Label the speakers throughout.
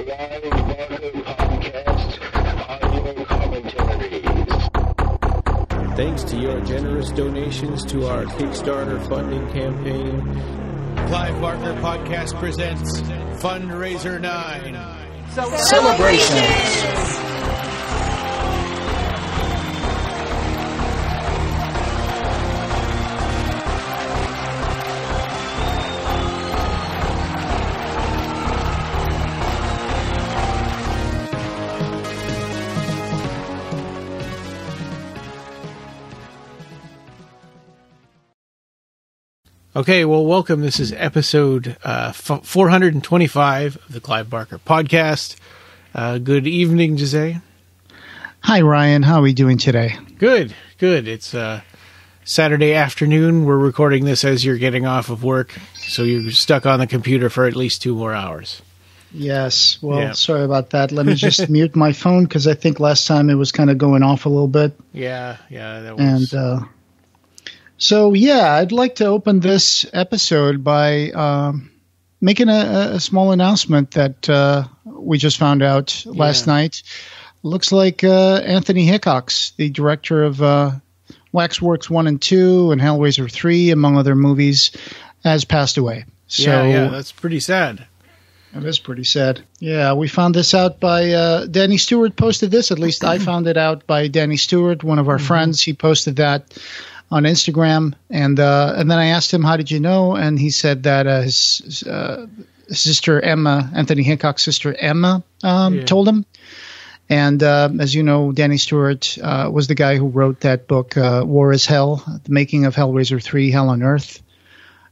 Speaker 1: Clive Barker Podcast Audio Commentaries.
Speaker 2: Thanks to your generous donations to our Kickstarter funding campaign,
Speaker 3: Clive Barker Podcast presents Fundraiser 9.
Speaker 4: Celebrations.
Speaker 5: Okay, well, welcome. This is episode 425 of the Clive Barker Podcast. Good evening, Jose.
Speaker 4: Hi, Ryan. How are we doing today?
Speaker 5: Good. It's Saturday afternoon. We're recording this as you're getting off of work, so you're stuck on the computer for at least 2 more hours.
Speaker 4: Yes. Well, Sorry about that. Let me just mute my phone because I think last time it was kind of going off a little bit.
Speaker 5: Yeah, that was...
Speaker 4: And so, I'd like to open this episode by making a small announcement that we just found out last night. Looks like Anthony Hickox, the director of Waxworks 1 and 2 and Hellraiser 3, among other movies, has passed away. So,
Speaker 5: yeah, that's pretty sad.
Speaker 4: It is pretty sad. Yeah, we found this out by Danny Stewart posted this. At least I found it out by Danny Stewart, one of our friends. He posted that on Instagram, and then I asked him, how did you know? And he said that his sister Emma, Anthony Hickox's sister Emma, told him. And as you know, Danny Stewart was the guy who wrote that book, War is Hell, the making of Hellraiser 3, Hell on Earth.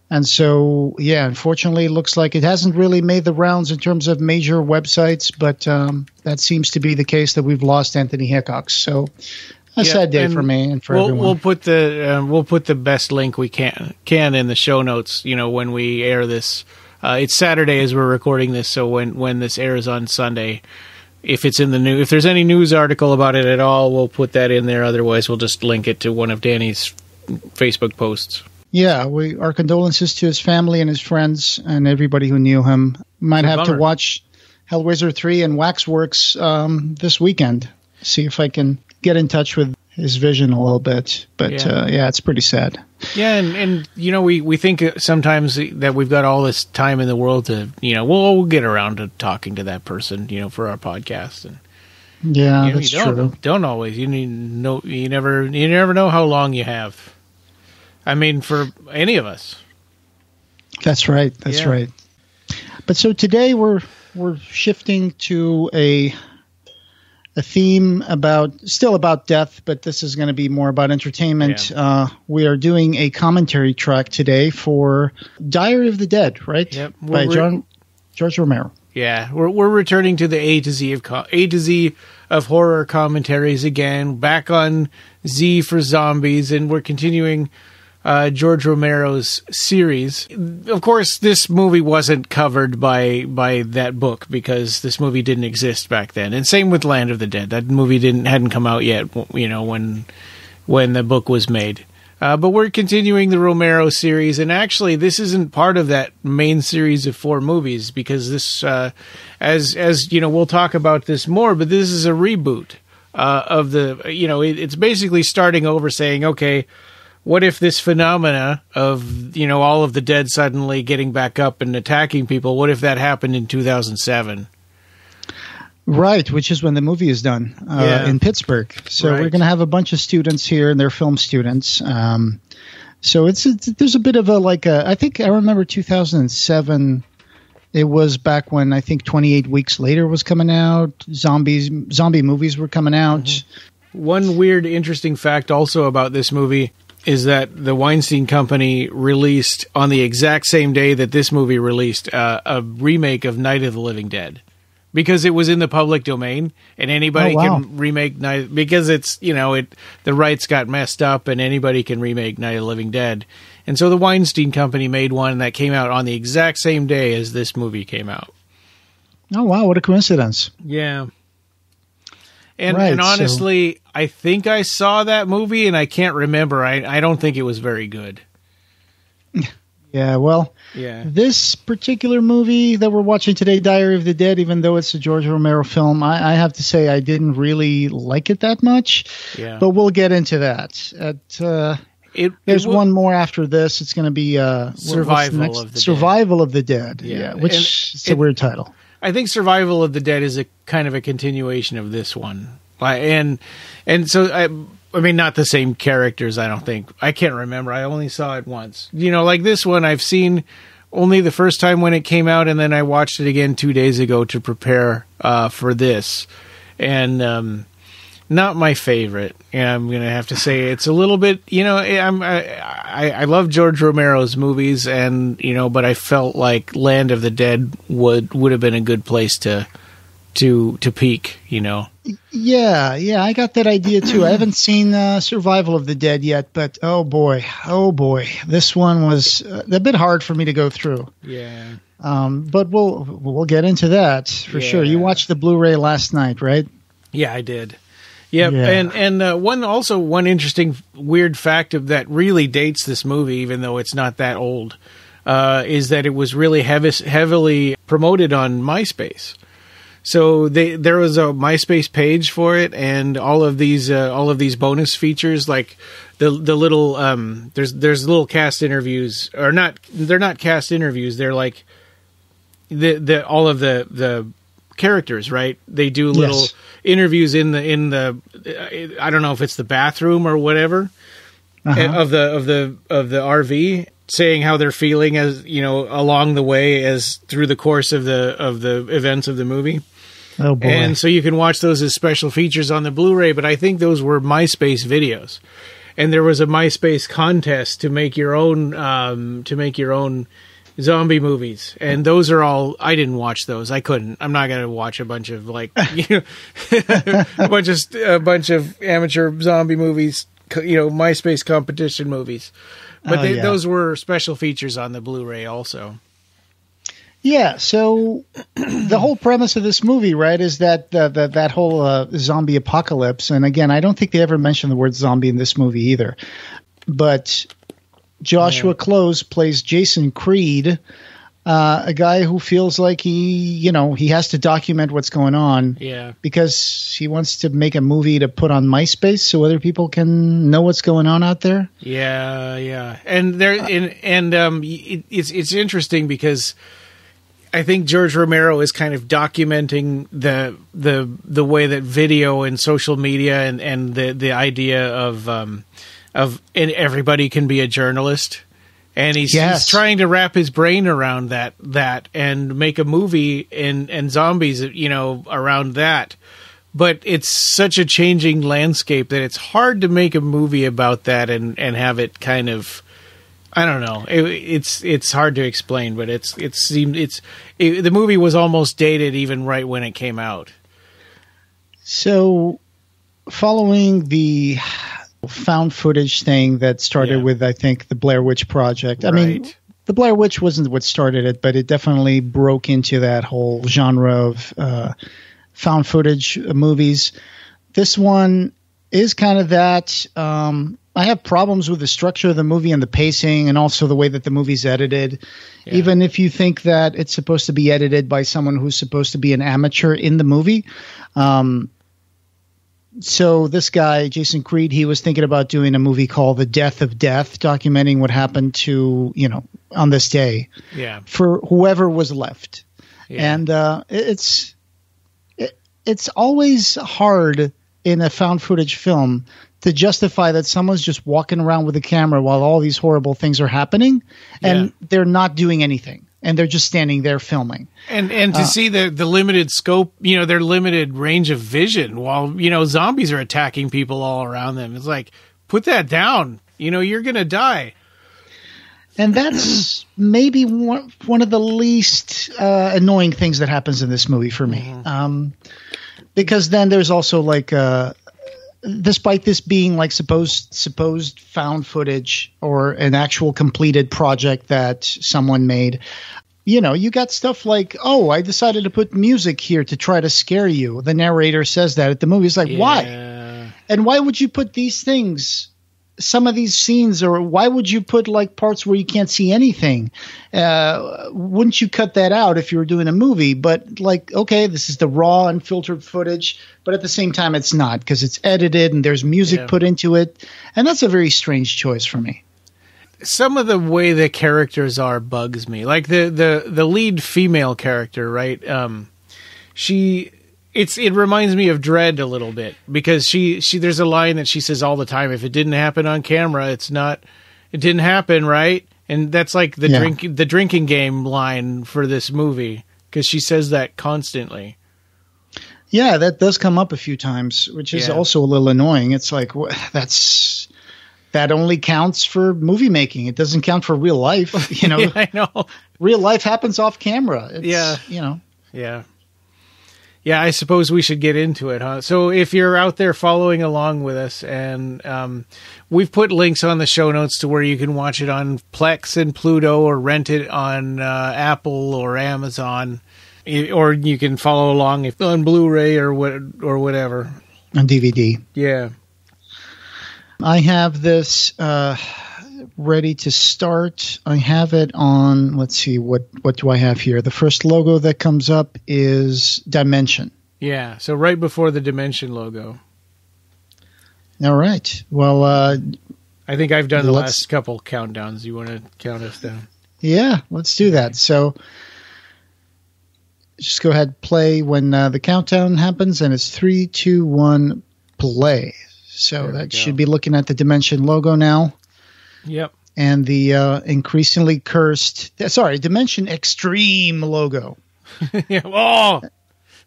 Speaker 4: And so, unfortunately, it looks like it hasn't really made the rounds in terms of major websites, but that seems to be the case that we've lost Anthony Hickox. So a sad day for me and for everyone.
Speaker 5: We'll put the best link we can in the show notes. You know, when we air this, it's Saturday as we're recording this. So when this airs on Sunday, if it's in the news, if there's any news article about it at all, we'll put that in there. Otherwise, we'll just link it to one of Danny's Facebook posts. Yeah,
Speaker 4: our condolences to his family and his friends and everybody who knew him. Might have to watch Hellraiser 3 and Waxworks this weekend. See if I can get in touch with his vision a little bit. But, it's pretty sad.
Speaker 5: Yeah, and you know, we think sometimes that we've got all this time in the world to, you know, we'll get around to talking to that person, you know, for our podcast. And
Speaker 4: that's true.
Speaker 5: Don't always. You never know how long you have. I mean, for any of us. That's right.
Speaker 4: Right. But so today we're shifting to a theme still about death, but this is going to be more about entertainment. We are doing a commentary track today for Diary of the Dead, right?
Speaker 5: Yep.
Speaker 4: By George Romero.
Speaker 5: Yeah, we're returning to the A to Z of horror commentaries again, back on Z for zombies, and we're continuing George Romero's series. Of course, this movie wasn't covered by that book because this movie didn't exist back then. And same with Land of the Dead. That movie hadn't come out yet, you know, when the book was made. But we're continuing the Romero series, and actually, this isn't part of that main series of 4 movies because this, as you know, we'll talk about this more. But this is a reboot of the, you know, it's basically starting over, saying, okay, what if this phenomena of, you know, all of the dead suddenly getting back up and attacking people, what if that happened in 2007?
Speaker 4: Right, which is when the movie is done in Pittsburgh. So we're going to have a bunch of students here, and they're film students. So there's a bit of I think I remember 2007. It was back when I think 28 Weeks Later was coming out. Zombie movies were coming out.
Speaker 5: Mm-hmm. One weird, interesting fact also about this movie is that the Weinstein Company released, on the exact same day that this movie released, a remake of Night of the Living Dead. Because it was in the public domain, and anybody can remake Night, because it's, you know, the rights got messed up, and anybody can remake Night of the Living Dead. And so the Weinstein Company made one that came out on the exact same day as this movie came out.
Speaker 4: Oh, wow, what a coincidence.
Speaker 5: Yeah. And honestly, I think I saw that movie, and I can't remember. I don't think it was very good.
Speaker 4: Yeah, well,
Speaker 5: Yeah.
Speaker 4: this particular movie that we're watching today, Diary of the Dead, even though it's a George Romero film, I have to say I didn't really like it that much.
Speaker 5: Yeah.
Speaker 4: But we'll get into that. There's one more after this. It's going to be
Speaker 5: Survival of the Dead.
Speaker 4: Survival of the Dead.
Speaker 5: Yeah.
Speaker 4: Yeah, which is a weird title.
Speaker 5: I think Survival of the Dead is a kind of a continuation of this one. And so I mean, not the same characters, I don't think. I can't remember. I only saw it once. You know, like this one, I've seen only the first time when it came out, and then I watched it again 2 days ago to prepare for this. And not my favorite. And I'm going to have to say it's a little bit, you know, I love George Romero's movies, and, you know, but I felt like Land of the Dead would have been a good place to peak, you know.
Speaker 4: Yeah, I got that idea too. I haven't seen Survival of the Dead yet, but oh boy, this one was a bit hard for me to go through.
Speaker 5: Yeah.
Speaker 4: But we'll get into that for sure. You watched the Blu-ray last night, right?
Speaker 5: Yeah, I did. Yep. Yeah. And one interesting weird fact that really dates this movie, even though it's not that old, is that it was really heavily promoted on MySpace. So there was a MySpace page for it, and all of these bonus features, like the little there's little cast interviews, or not, they're not cast interviews, they're like the all of the characters, right? They do little interviews in the I don't know if it's the bathroom or whatever of the RV, saying how they're feeling as, you know, along the way, as through the course of the events of the movie.
Speaker 4: Oh boy.
Speaker 5: And so you can watch those as special features on the Blu-ray, but I think those were MySpace videos. And there was a MySpace contest to make your own zombie movies. And those are all, I didn't watch those. I couldn't. I'm not going to watch a bunch of, like, you know, a bunch of amateur zombie movies, you know, MySpace competition movies. But those were special features on the Blu-ray also.
Speaker 4: Yeah, so the whole premise of this movie, right, is that that whole zombie apocalypse. And again, I don't think they ever mention the word zombie in this movie either. But Joshua Close plays Jason Creed, a guy who feels like he has to document what's going on. Yeah. Because he wants to make a movie to put on MySpace so other people can know what's going on out there.
Speaker 5: Yeah. And it's interesting because I think George Romero is kind of documenting the way that video and social media and the idea of and everybody can be a journalist, and he's trying to wrap his brain around that and make a movie and zombies, you know, around that. But it's such a changing landscape that it's hard to make a movie about that and have it kind of, I don't know. It's hard to explain, but the movie was almost dated even right when it came out.
Speaker 4: So, following the found footage thing that started with, I think, the Blair Witch Project. I mean, the Blair Witch wasn't what started it, but it definitely broke into that whole genre of found footage movies. This one is kind of that. I have problems with the structure of the movie and the pacing, and also the way that the movie's edited. Yeah. Even if you think that it's supposed to be edited by someone who's supposed to be an amateur in the movie. So this guy, Jason Creed, he was thinking about doing a movie called The Death of Death, documenting what happened to, you know, on this day for whoever was left. Yeah. And it's always hard in a found footage film to justify that someone's just walking around with a camera while all these horrible things are happening, and they're not doing anything, and they're just standing there filming. And
Speaker 5: to see the limited scope, you know, their limited range of vision while, you know, zombies are attacking people all around them. It's like, put that down. You know, you're going to die.
Speaker 4: And that's maybe one of the least annoying things that happens in this movie for me. Because then there's also like, despite this being like supposed found footage or an actual completed project that someone made, you know, you got stuff like, oh, I decided to put music here to try to scare you. The narrator says that at the movie. It's like, why? And why would you put these things some of these scenes, or why would you put like parts where you can't see anything? Wouldn't you cut that out if you were doing a movie? But like, okay, this is the raw, unfiltered footage, but at the same time, it's not, because it's edited and there's music put into it, and that's a very strange choice for me.
Speaker 5: Some of the way the characters are bugs me. Like the lead female character, right? It reminds me of Dredd a little bit, because she there's a line that she says all the time: if it didn't happen on camera, it didn't happen, right? And that's like the drinking game line for this movie, because she says that constantly. Yeah,
Speaker 4: that does come up a few times, which is also a little annoying. It's like, that only counts for movie making. It doesn't count for real life. You know,
Speaker 5: yeah, I know.
Speaker 4: Real life happens off camera. You know.
Speaker 5: Yeah. Yeah, I suppose we should get into it, huh? So if you're out there following along with us, and we've put links on the show notes to where you can watch it on Plex and Pluto, or rent it on Apple or Amazon, or you can follow along on Blu-ray or whatever.
Speaker 4: On DVD.
Speaker 5: Yeah.
Speaker 4: I have this ready to start. I have it on, let's see, what do I have here? The first logo that comes up is Dimension.
Speaker 5: Yeah, so right before the Dimension logo.
Speaker 4: All right. Well,
Speaker 5: I think I've done the last couple countdowns. You want to count us down? Yeah,
Speaker 4: let's do that. So just go ahead, play when the countdown happens, and it's 3, 2, 1, play. So that should be looking at the Dimension logo now.
Speaker 5: Yep.
Speaker 4: And the increasingly cursed, Dimension Extreme logo.
Speaker 5: Yeah. Oh!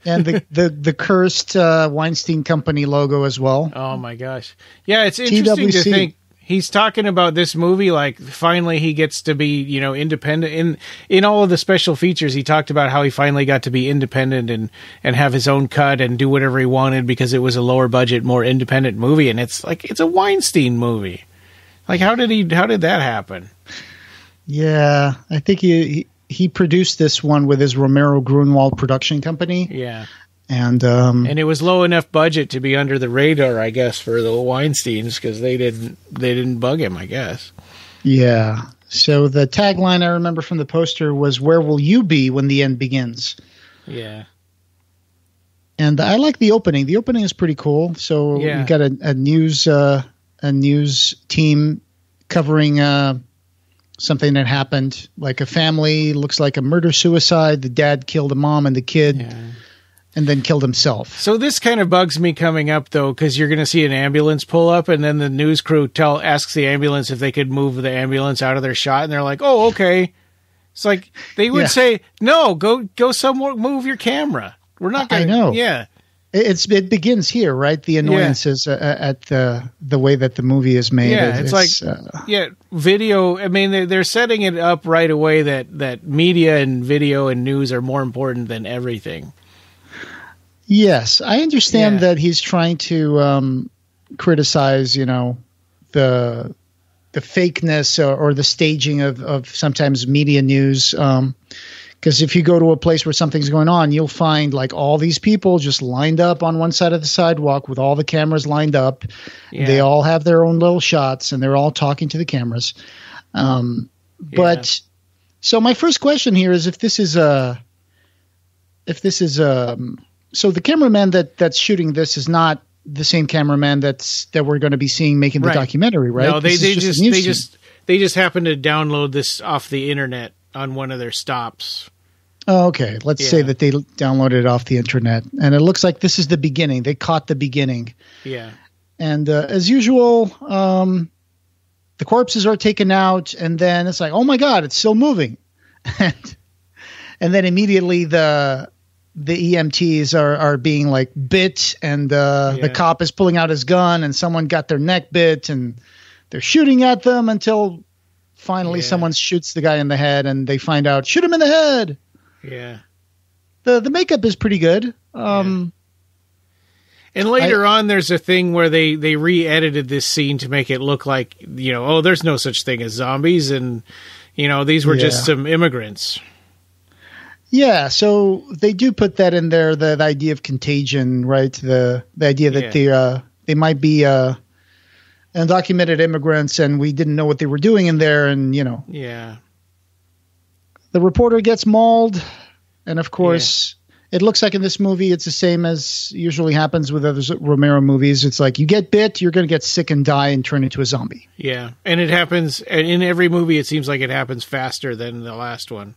Speaker 4: And the cursed Weinstein Company logo as well.
Speaker 5: Oh, my gosh. Yeah, it's interesting to think. He's talking about this movie like finally he gets to be, independent. In all of the special features, he talked about how he finally got to be independent and have his own cut and do whatever he wanted because it was a lower budget, more independent movie. And it's like, it's a Weinstein movie. Like, how did that happen?
Speaker 4: Yeah, I think he produced this one with his Romero Grunwald production company.
Speaker 5: Yeah.
Speaker 4: And
Speaker 5: it was low enough budget to be under the radar, I guess, for the Weinsteins, because they didn't bug him, I guess.
Speaker 4: Yeah. So the tagline I remember from the poster was, "Where will you be when the end begins?"
Speaker 5: Yeah.
Speaker 4: And I like the opening. The opening is pretty cool. So you got a news team covering something that happened, like a family, looks like a murder suicide. The dad killed the mom and the kid. Yeah. And then killed himself.
Speaker 5: So this kind of bugs me coming up, though, because you're going to see an ambulance pull up, and then the news crew asks the ambulance if they could move the ambulance out of their shot, and they're like, "Oh, okay." It's like they would say, "No, go somewhere, move your camera. We're not going to." I know. Yeah.
Speaker 4: It begins here, right? The annoyances at the way that the movie is made.
Speaker 5: Yeah, it's like video. I mean, they're setting it up right away that media and video and news are more important than everything.
Speaker 4: Yes, I understand that he's trying to criticize, the fakeness or the staging of sometimes media news. Because if you go to a place where something's going on, you'll find like all these people just lined up on one side of the sidewalk with all the cameras lined up. Yeah. They all have their own little shots, and they're all talking to the cameras. But so my first question here is so the cameraman that's shooting this is not the same cameraman that we're going to be seeing making the documentary, right?
Speaker 5: No, they just happen to download this off the internet on one of their stops.
Speaker 4: Oh, okay. Let's say that they downloaded it off the internet, and it looks like this is the beginning. They caught the beginning.
Speaker 5: Yeah.
Speaker 4: And as usual, the corpses are taken out, and then it's like, oh my God, it's still moving, and then immediately the EMTs are being like bit, and the cop is pulling out his gun, and someone got their neck bit, and they're shooting at them until finally someone shoots the guy in the head, and they find out, shoot him in the head.
Speaker 5: Yeah.
Speaker 4: The makeup is pretty good.
Speaker 5: And later on, there's a thing where they re-edited this scene to make it look like, there's no such thing as zombies, and, these were just some immigrants.
Speaker 4: Yeah, so they do put that in there, the idea of contagion, right? The idea that they might be undocumented immigrants, and we didn't know what they were doing in there, and
Speaker 5: Yeah.
Speaker 4: the reporter gets mauled, and of course, it looks like in this movie it's the same as usually happens with other Romero movies. It's like you get bit, you're going to get sick and die and turn into a zombie.
Speaker 5: Yeah, and it happens in every movie. It seems like it happens faster than the last one.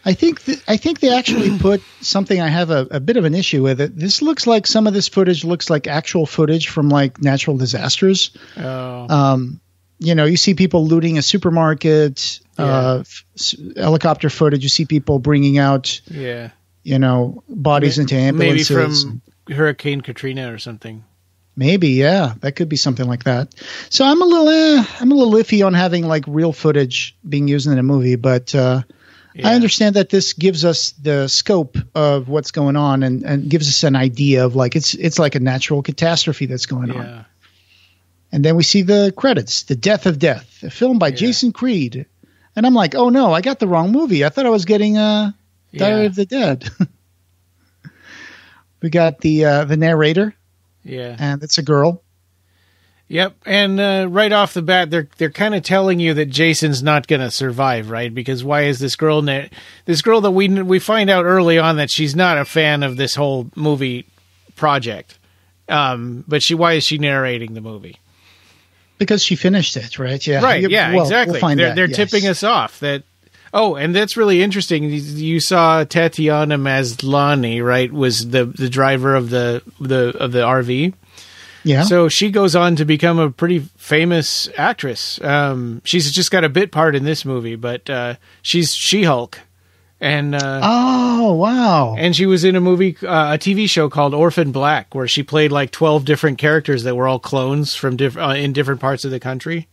Speaker 4: I think they actually put something I have a bit of an issue with it. This looks like some of this footage looks like actual footage from like natural disasters.
Speaker 5: Oh.
Speaker 4: You see people looting a supermarket, helicopter footage. You see people bringing out, bodies into ambulances.
Speaker 5: Maybe from Hurricane Katrina or something.
Speaker 4: Maybe, yeah, that could be something like that. So I'm a little iffy on having like real footage being used in a movie, but I understand that this gives us the scope of what's going on and gives us an idea of like it's like a natural catastrophe that's going on. And then we see the credits, The Death of Death, a film by Jason Creed. And I'm like, oh no, I got the wrong movie. I thought I was getting Diary of the Dead. We got the narrator.
Speaker 5: Yeah.
Speaker 4: And it's a girl.
Speaker 5: Yep, and right off the bat, they're kind of telling you that Jason's not going to survive, right? Because why is this girl that we find out early on that she's not a fan of this whole movie project, but why is she narrating the movie?
Speaker 4: Because she finished it, right? Yeah,
Speaker 5: right. Yeah, exactly.
Speaker 4: We'll find
Speaker 5: they're tipping us off that. Oh, and that's really interesting. You saw Tatiana Maslany, right? Was the driver of the RV. Yeah. So she goes on to become a pretty famous actress. She's just got a bit part in this movie, but she's She-Hulk. And
Speaker 4: oh, wow.
Speaker 5: And she was in a movie, a TV show called Orphan Black, where she played like 12 different characters that were all clones from in different parts of the country.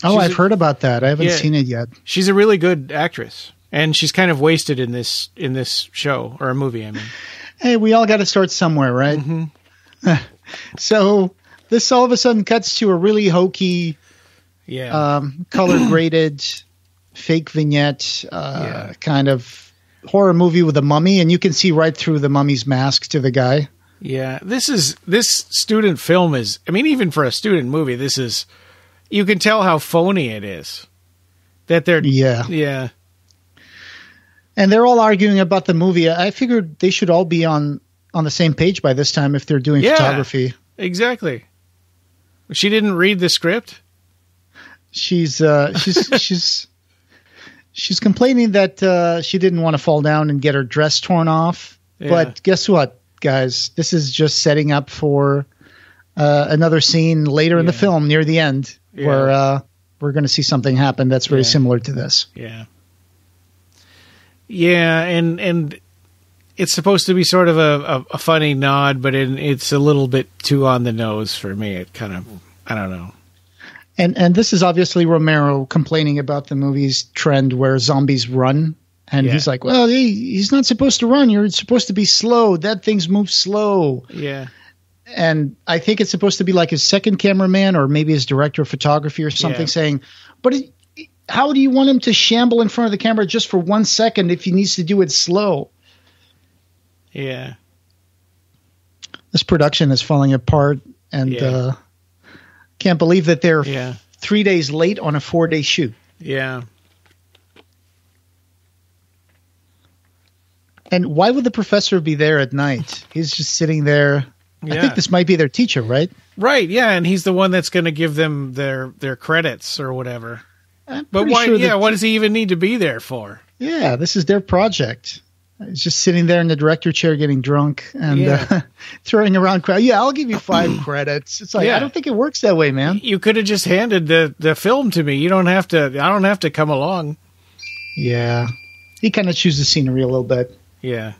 Speaker 4: I've heard about that. I haven't seen it yet.
Speaker 5: She's a really good actress, and she's kind of wasted in this show or a movie. I mean,
Speaker 4: hey, we all got to start somewhere, right? Mm-hmm. So this all of a sudden cuts to a really hokey, color graded, fake vignette, kind of horror movie with a mummy, and you can see right through the mummy's mask to the guy.
Speaker 5: Yeah, this student film is. I mean, even for a student movie, you can tell how phony it is. That they're yeah, and they're all arguing about the movie. I figured they should all be on the same page by this time if they're doing photography. Exactly. She didn't read the script.
Speaker 4: She's complaining that she didn't want to fall down and get her dress torn off. Yeah. But guess what, guys? This is just setting up for another scene later in the film near the end where we're going to see something happen that's very similar to this.
Speaker 5: Yeah. Yeah, and it's supposed to be sort of a funny nod, but it's a little bit too on the nose for me. It kind of, I don't know.
Speaker 4: And this is obviously Romero complaining about the movie's trend where zombies run. And he's like, well, he's not supposed to run. You're supposed to be slow. Dead things move slow.
Speaker 5: Yeah.
Speaker 4: And I think it's supposed to be like his second cameraman or maybe his director of photography or something saying, but how do you want him to shamble in front of the camera just for 1 second if he needs to do it slow?
Speaker 5: Yeah.
Speaker 4: This production is falling apart, and can't believe that they're 3 days late on a 4-day shoot.
Speaker 5: Yeah.
Speaker 4: And why would the professor be there at night? He's just sitting there. I think this might be their teacher, right?
Speaker 5: Right, yeah, and he's the one that's going to give them their credits or whatever. But why? Sure what does he even need to be there for?
Speaker 4: Yeah, this is their project. He's just sitting there in the director chair getting drunk and throwing around crowd. Yeah, I'll give you 5 credits. It's like, I don't think it works that way, man.
Speaker 5: You could have just handed the film to me. I don't have to come along.
Speaker 4: Yeah. He kind of chews the scenery a little bit.
Speaker 5: Yeah.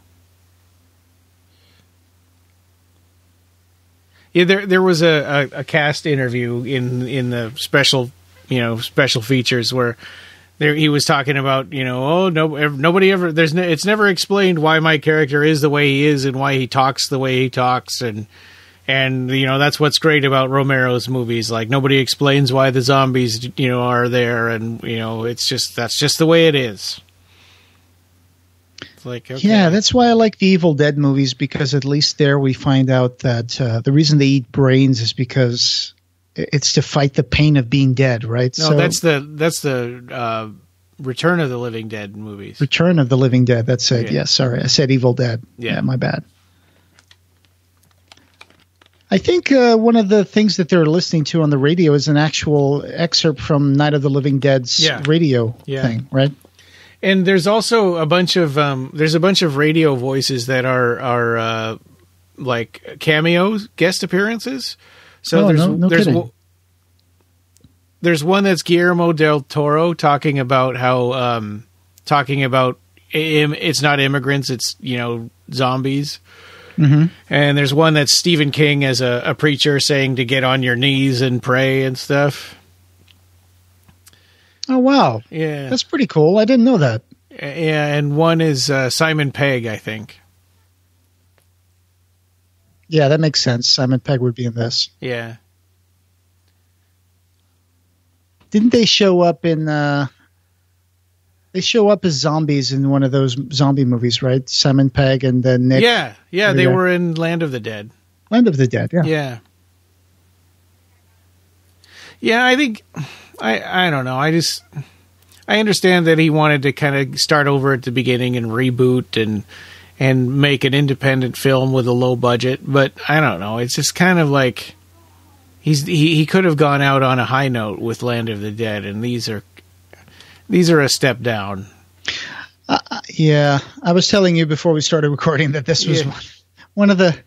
Speaker 5: Yeah, there was a cast interview in the special features where he was talking about, nobody ever, it's never explained why my character is the way he is and why he talks the way he talks. And that's what's great about Romero's movies. Like, nobody explains why the zombies, are there. And, that's just the way it is. It's like, okay.
Speaker 4: Yeah, that's why I like the Evil Dead movies, because at least there we find out that the reason they eat brains is because it's to fight the pain of being dead, right?
Speaker 5: No, that's the Return of the Living Dead movies.
Speaker 4: Return of the Living Dead. That's it.
Speaker 5: Yeah.
Speaker 4: Yes, sorry, I said Evil Dead. Yeah, my bad. I think one of the things that they're listening to on the radio is an actual excerpt from Night of the Living Dead's radio thing, right?
Speaker 5: And there's also a bunch of radio voices that are like cameos, guest appearances. So there's one that's Guillermo del Toro talking about how it's not immigrants, it's zombies. Mm-hmm. And there's one that's Stephen King as a preacher saying to get on your knees and pray and stuff.
Speaker 4: Oh, wow.
Speaker 5: Yeah.
Speaker 4: That's pretty cool. I didn't know that.
Speaker 5: Yeah, and one is Simon Pegg, I think.
Speaker 4: Yeah, that makes sense. Simon Pegg would be in this.
Speaker 5: Yeah.
Speaker 4: Didn't they show up in... They show up as zombies in one of those zombie movies, right? Simon Pegg and then Nick.
Speaker 5: Yeah, they were in Land of the Dead.
Speaker 4: Land of the Dead, yeah.
Speaker 5: Yeah. Yeah, I think... I don't know. I understand that he wanted to kind of start over at the beginning and reboot and make an independent film with a low budget, but I don't know. It's just kind of like he could have gone out on a high note with Land of the Dead, and these are a step down.
Speaker 4: Yeah, I was telling you before we started recording that this was one of the...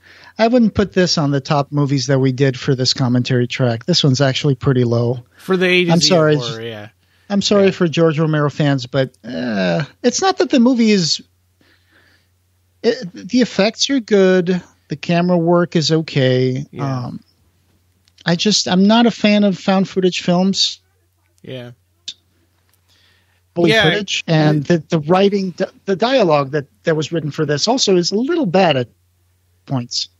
Speaker 4: I wouldn't put this on the top movies that we did for this commentary track. This one's actually pretty low.
Speaker 5: For the ages
Speaker 4: I'm sorry.
Speaker 5: of horror, yeah.
Speaker 4: I'm sorry for George Romero fans, but it's not that the movie is... the effects are good. The camera work is okay.
Speaker 5: Yeah.
Speaker 4: I'm not a fan of found footage films.
Speaker 5: Yeah.
Speaker 4: Footage. And the writing, the dialogue that was written for this also is a little bad at points.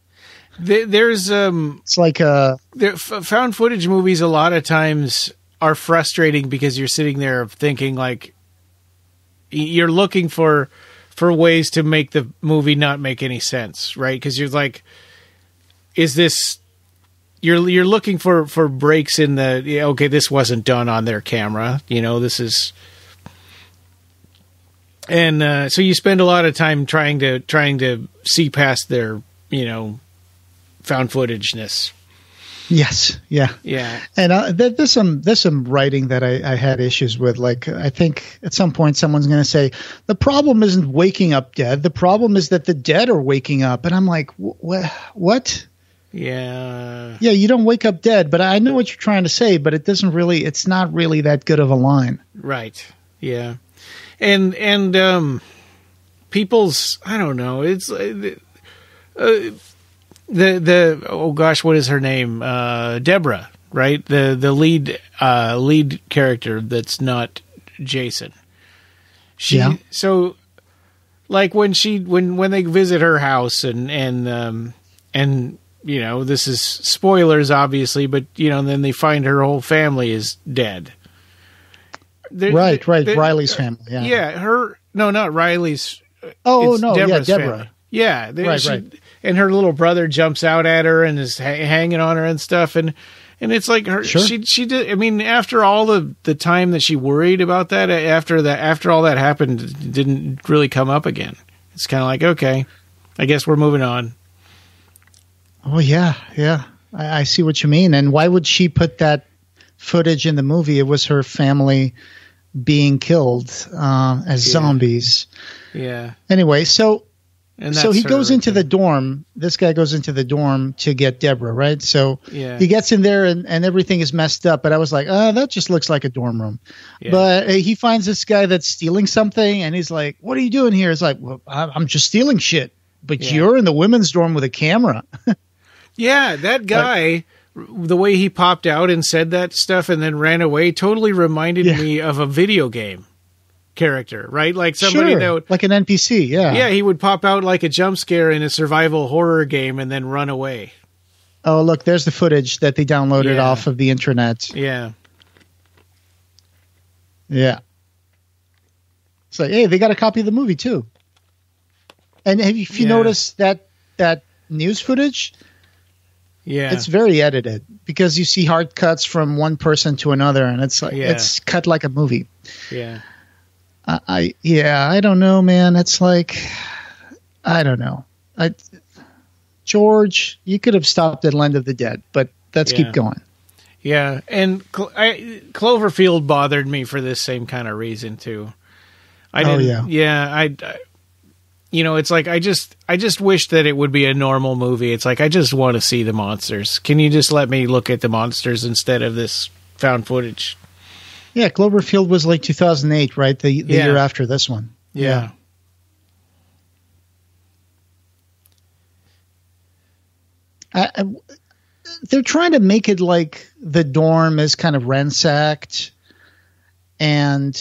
Speaker 5: There's
Speaker 4: it's like
Speaker 5: found footage movies a lot of times are frustrating because you're sitting there thinking like you're looking for ways to make the movie not make any sense, right? Because you're like, is this you're looking for breaks in the okay, this wasn't done on their camera, this is. And so you spend a lot of time trying to see past their, found footageness.
Speaker 4: Yes, yeah. And there's some writing that I had issues with. Like, I think at some point someone's going to say the problem isn't waking up dead. The problem is that the dead are waking up. And I'm like, what?
Speaker 5: Yeah.
Speaker 4: Yeah, you don't wake up dead. But I know what you're trying to say. But it's not really that good of a line.
Speaker 5: Right. Yeah. And people's, I don't know, it's the oh gosh, what is her name? Deborah, right? The lead character that's not Jason. So like when they visit her house and this is spoilers obviously, but then they find her whole family is dead. Right.
Speaker 4: Riley's family.
Speaker 5: Yeah. Not Riley's.
Speaker 4: Oh, no.
Speaker 5: Deborah's
Speaker 4: Deborah.
Speaker 5: family. Yeah.
Speaker 4: Right.
Speaker 5: And her little brother jumps out at her and is hanging on her and stuff. And it's like her, she did. I mean, after all the time that she worried about that, after all that happened, it didn't really come up again. It's kind of like, okay, I guess we're moving on.
Speaker 4: Oh, yeah. I see what you mean. And why would she put that footage in the movie? It was her family being killed as zombies.
Speaker 5: Yeah.
Speaker 4: Anyway, so he goes into the dorm. This guy goes into the dorm to get Deborah, right? So he gets in there and everything is messed up. But I was like, that just looks like a dorm room. Yeah. But he finds this guy that's stealing something, and he's like, "What are you doing here?" It's like, "Well, I'm just stealing shit." But you're in the women's dorm with a camera.
Speaker 5: Yeah, that guy. The way he popped out and said that stuff and then ran away totally reminded me of a video game character, right? Like somebody
Speaker 4: like an NPC, yeah.
Speaker 5: Yeah, he would pop out like a jump scare in a survival horror game and then run away.
Speaker 4: Oh, look, there's the footage that they downloaded off of the internet.
Speaker 5: Yeah.
Speaker 4: Yeah. It's like, hey, they got a copy of the movie too. And if you notice that news footage...
Speaker 5: Yeah.
Speaker 4: It's very edited because you see hard cuts from one person to another, and it's like it's cut like a movie.
Speaker 5: Yeah.
Speaker 4: I don't know, man. It's like, I don't know. George, you could have stopped at Land of the Dead, but let's keep going.
Speaker 5: Yeah, and Cloverfield bothered me for this same kind of reason too. It's like I just wish that it would be a normal movie. It's like I just want to see the monsters. Can you just let me look at the monsters instead of this found footage?
Speaker 4: Yeah, Cloverfield was like 2008, right? The year after this one.
Speaker 5: Yeah.
Speaker 4: They're trying to make it like the dorm is kind of ransacked, and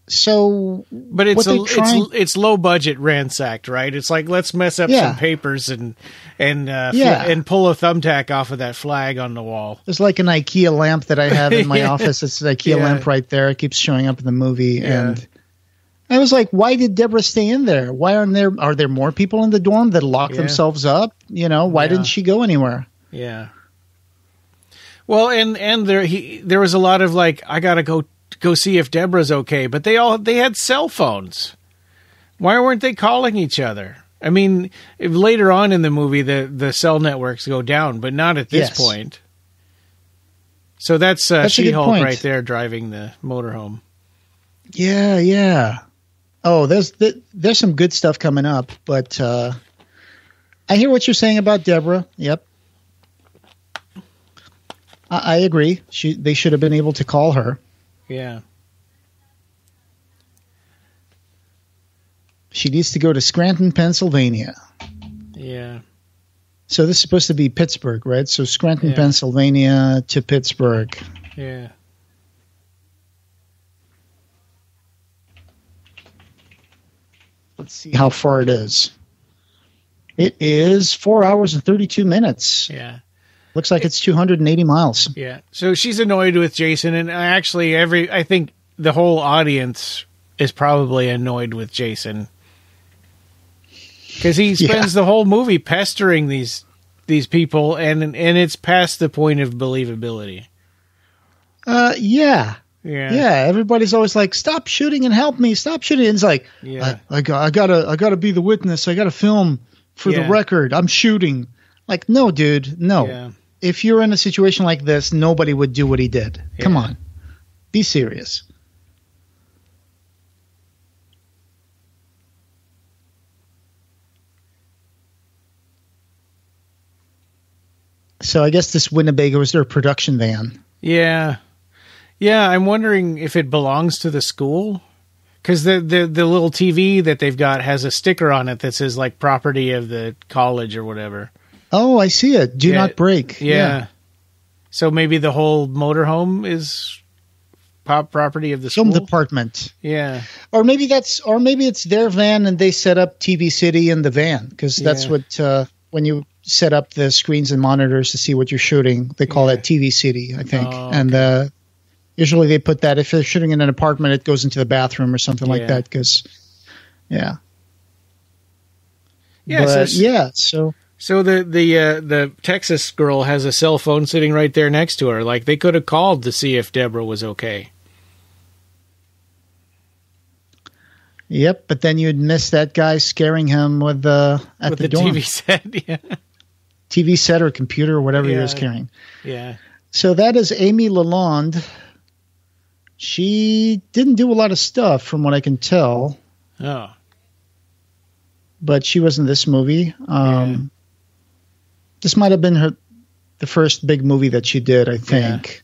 Speaker 4: so. But
Speaker 5: it's low budget ransacked, right? It's like let's mess up some papers and pull a thumbtack off of that flag on the wall.
Speaker 4: There's like an IKEA lamp that I have in my office. It's an IKEA lamp right there. It keeps showing up in the movie, and I was like, why did Deborah stay in there? Why aren't there? Are there more people in the dorm that lock themselves up? Why didn't she go anywhere?
Speaker 5: Yeah. Well, and there was a lot of like, I gotta go see if Deborah's okay, but they had cell phones. Why weren't they calling each other? I mean, later on in the movie, the cell networks go down, but not at this point. So that's She-Hulk right there driving the motorhome.
Speaker 4: Yeah. Oh, there's some good stuff coming up, but I hear what you're saying about Deborah. Yep. I agree. They should have been able to call her.
Speaker 5: Yeah.
Speaker 4: She needs to go to Scranton, Pennsylvania.
Speaker 5: Yeah.
Speaker 4: So this is supposed to be Pittsburgh, right? So Scranton, Pennsylvania to Pittsburgh.
Speaker 5: Yeah.
Speaker 4: Let's see how far it is. It is 4 hours and 32 minutes.
Speaker 5: Yeah.
Speaker 4: Looks like it's 280 miles.
Speaker 5: Yeah. So she's annoyed with Jason, and actually I think the whole audience is probably annoyed with Jason. Because he spends the whole movie pestering these people, and it's past the point of believability.
Speaker 4: Yeah. Everybody's always like, "Stop shooting and help me! Stop shooting!" And it's like, I gotta be the witness. I gotta film for the record. I'm shooting. Like, no, dude, no. Yeah. If you're in a situation like this, nobody would do what he did. Yeah. Come on, be serious. So I guess this Winnebago is their production van.
Speaker 5: Yeah. Yeah, I'm wondering if it belongs to the school. Because the little TV that they've got has a sticker on it that says, like, property of the college or whatever.
Speaker 4: Oh, I see it. Do not break.
Speaker 5: Yeah. So maybe the whole motorhome is property of the school?
Speaker 4: Film department.
Speaker 5: Yeah.
Speaker 4: Or maybe it's their van and they set up TV City in the van. Because that's what, when you set up the screens and monitors to see what you're shooting, they call that TV City, I think.
Speaker 5: Oh, okay.
Speaker 4: And usually they put that, if they're shooting in an apartment, it goes into the bathroom or something like that. Because, So
Speaker 5: the Texas girl has a cell phone sitting right there next to her. Like, they could have called to see if Deborah was okay.
Speaker 4: Yep, but then you'd miss that guy scaring him with the dorm.
Speaker 5: TV set,
Speaker 4: TV set or computer or whatever he was carrying.
Speaker 5: Yeah.
Speaker 4: So that is Amy Lalonde. She didn't do a lot of stuff from what I can tell.
Speaker 5: Oh.
Speaker 4: But she was in this movie. This might have been the first big movie that she did, I think.
Speaker 5: Yeah.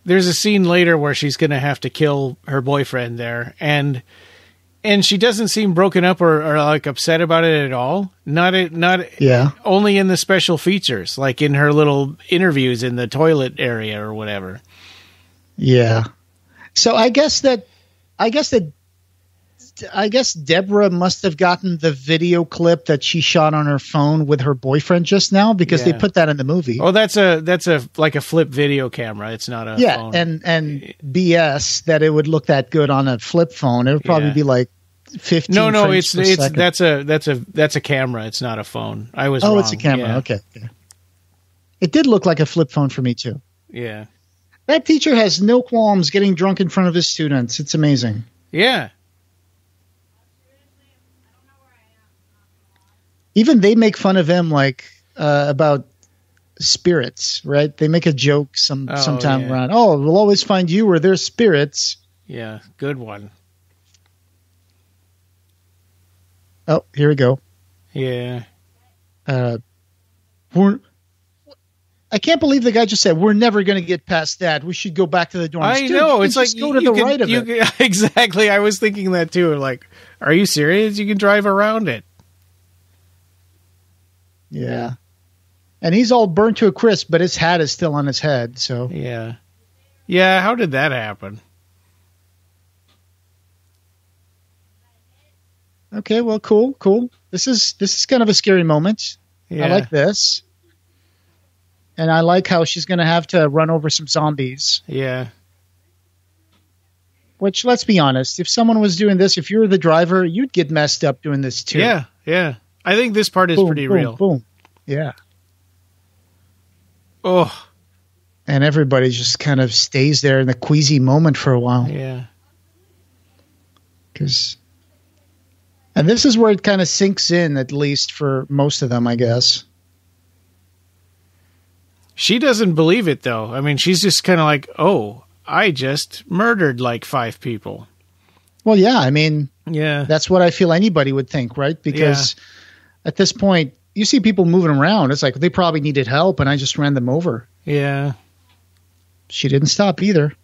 Speaker 5: There's a scene later where she's going to have to kill her boyfriend there, and she doesn't seem broken up or like upset about it at all. Not only in the special features, like in her little interviews in the toilet area or whatever.
Speaker 4: Yeah. So I guess Deborah must have gotten the video clip that she shot on her phone with her boyfriend just now, because they put that in the movie.
Speaker 5: Oh, that's a like a flip video camera. It's not a phone.
Speaker 4: and BS that it would look that good on a flip phone. It would probably be like 15.
Speaker 5: No, it's that's a camera. It's not a phone. I was wrong.
Speaker 4: Oh, it's a camera.
Speaker 5: Yeah.
Speaker 4: Okay. It did look like a flip phone for me, too.
Speaker 5: Yeah.
Speaker 4: That teacher has no qualms getting drunk in front of his students. It's amazing.
Speaker 5: Yeah.
Speaker 4: Even they make fun of him, like, about spirits, right? They make a joke sometime around, oh, we'll always find you where there's spirits.
Speaker 5: Yeah, good one.
Speaker 4: Oh, here we go.
Speaker 5: Yeah.
Speaker 4: I can't believe the guy just said, we're never going to get past that. We should go back to the dorms.
Speaker 5: I know. It's like,
Speaker 4: go to the right of it.
Speaker 5: Exactly. I was thinking that too. Like, are you serious? You can drive around it.
Speaker 4: Yeah. And he's all burnt to a crisp, but his hat is still on his head. So
Speaker 5: yeah. Yeah. How did that happen?
Speaker 4: Okay. Well, cool. This is kind of a scary moment.
Speaker 5: Yeah.
Speaker 4: I like this. And I like how she's going to have to run over some zombies.
Speaker 5: Yeah.
Speaker 4: Which, let's be honest, if someone was doing this, if you were the driver, you'd get messed up doing this too.
Speaker 5: Yeah, yeah. I think this part is pretty real.
Speaker 4: Boom. Yeah.
Speaker 5: Oh.
Speaker 4: And everybody just kind of stays there in the queasy moment for a while.
Speaker 5: Yeah.
Speaker 4: And this is where it kind of sinks in, at least for most of them, I guess.
Speaker 5: She doesn't believe it, though. I mean, she's just kind of like, oh, I just murdered like 5 people.
Speaker 4: Well, yeah, I mean,
Speaker 5: yeah,
Speaker 4: that's what I feel anybody would think, right? Because at this point, you see people moving around. It's like they probably needed help, and I just ran them over.
Speaker 5: Yeah.
Speaker 4: She didn't stop either.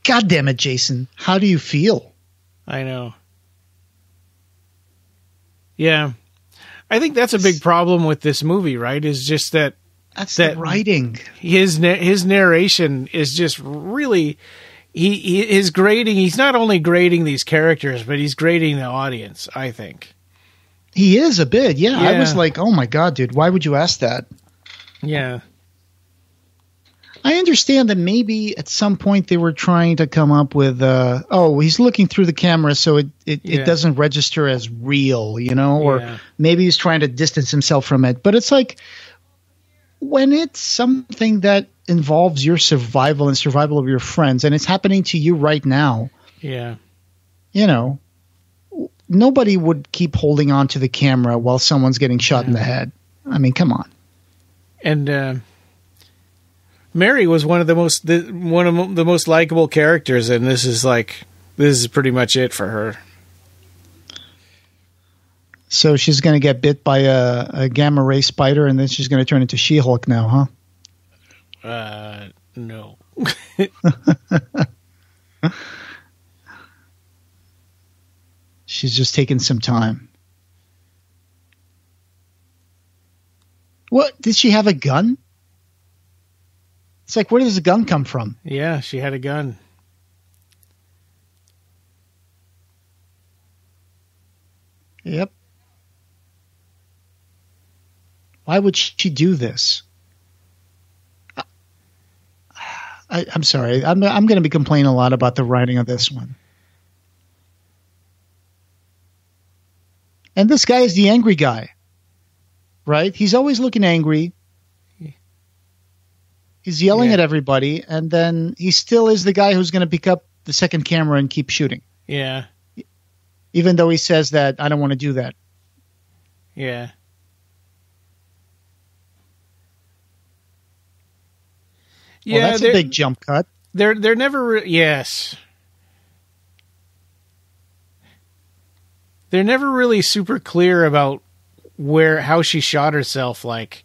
Speaker 4: God damn it, Jason. How do you feel?
Speaker 5: I know. Yeah. I think that's a big problem with this movie, right? Is just that
Speaker 4: the writing.
Speaker 5: His narration is just really his grading. He's not only grading these characters, but he's grading the audience, I think.
Speaker 4: He is a bit, yeah. I was like, oh my God, dude, why would you ask that?
Speaker 5: Yeah.
Speaker 4: I understand that maybe at some point they were trying to come up with, he's looking through the camera so it doesn't register as real, or maybe he's trying to distance himself from it. But it's like, when it's something that involves your survival and survival of your friends, and it's happening to you right now, nobody would keep holding on to the camera while someone's getting shot in the head. I mean, come on.
Speaker 5: And Mary was one of the most likable characters, and this is pretty much it for her.
Speaker 4: So she's going to get bit by a gamma ray spider, and then she's going to turn into She-Hulk now,
Speaker 5: huh? No.
Speaker 4: She's just taking some time. What? Did she have a gun? It's like, where does the gun come from?
Speaker 5: Yeah, she had a gun.
Speaker 4: Yep. Why would she do this? I'm sorry. I'm going to be complaining a lot about the writing of this one. And this guy is the angry guy, right? He's always looking angry. He's yelling at everybody, and then he still is the guy who's going to pick up the second camera and keep shooting.
Speaker 5: Yeah.
Speaker 4: Even though he says that, I don't want to do that.
Speaker 5: Yeah.
Speaker 4: Well, that's a big jump cut.
Speaker 5: They're never yes. They're never really super clear about how she shot herself. Like,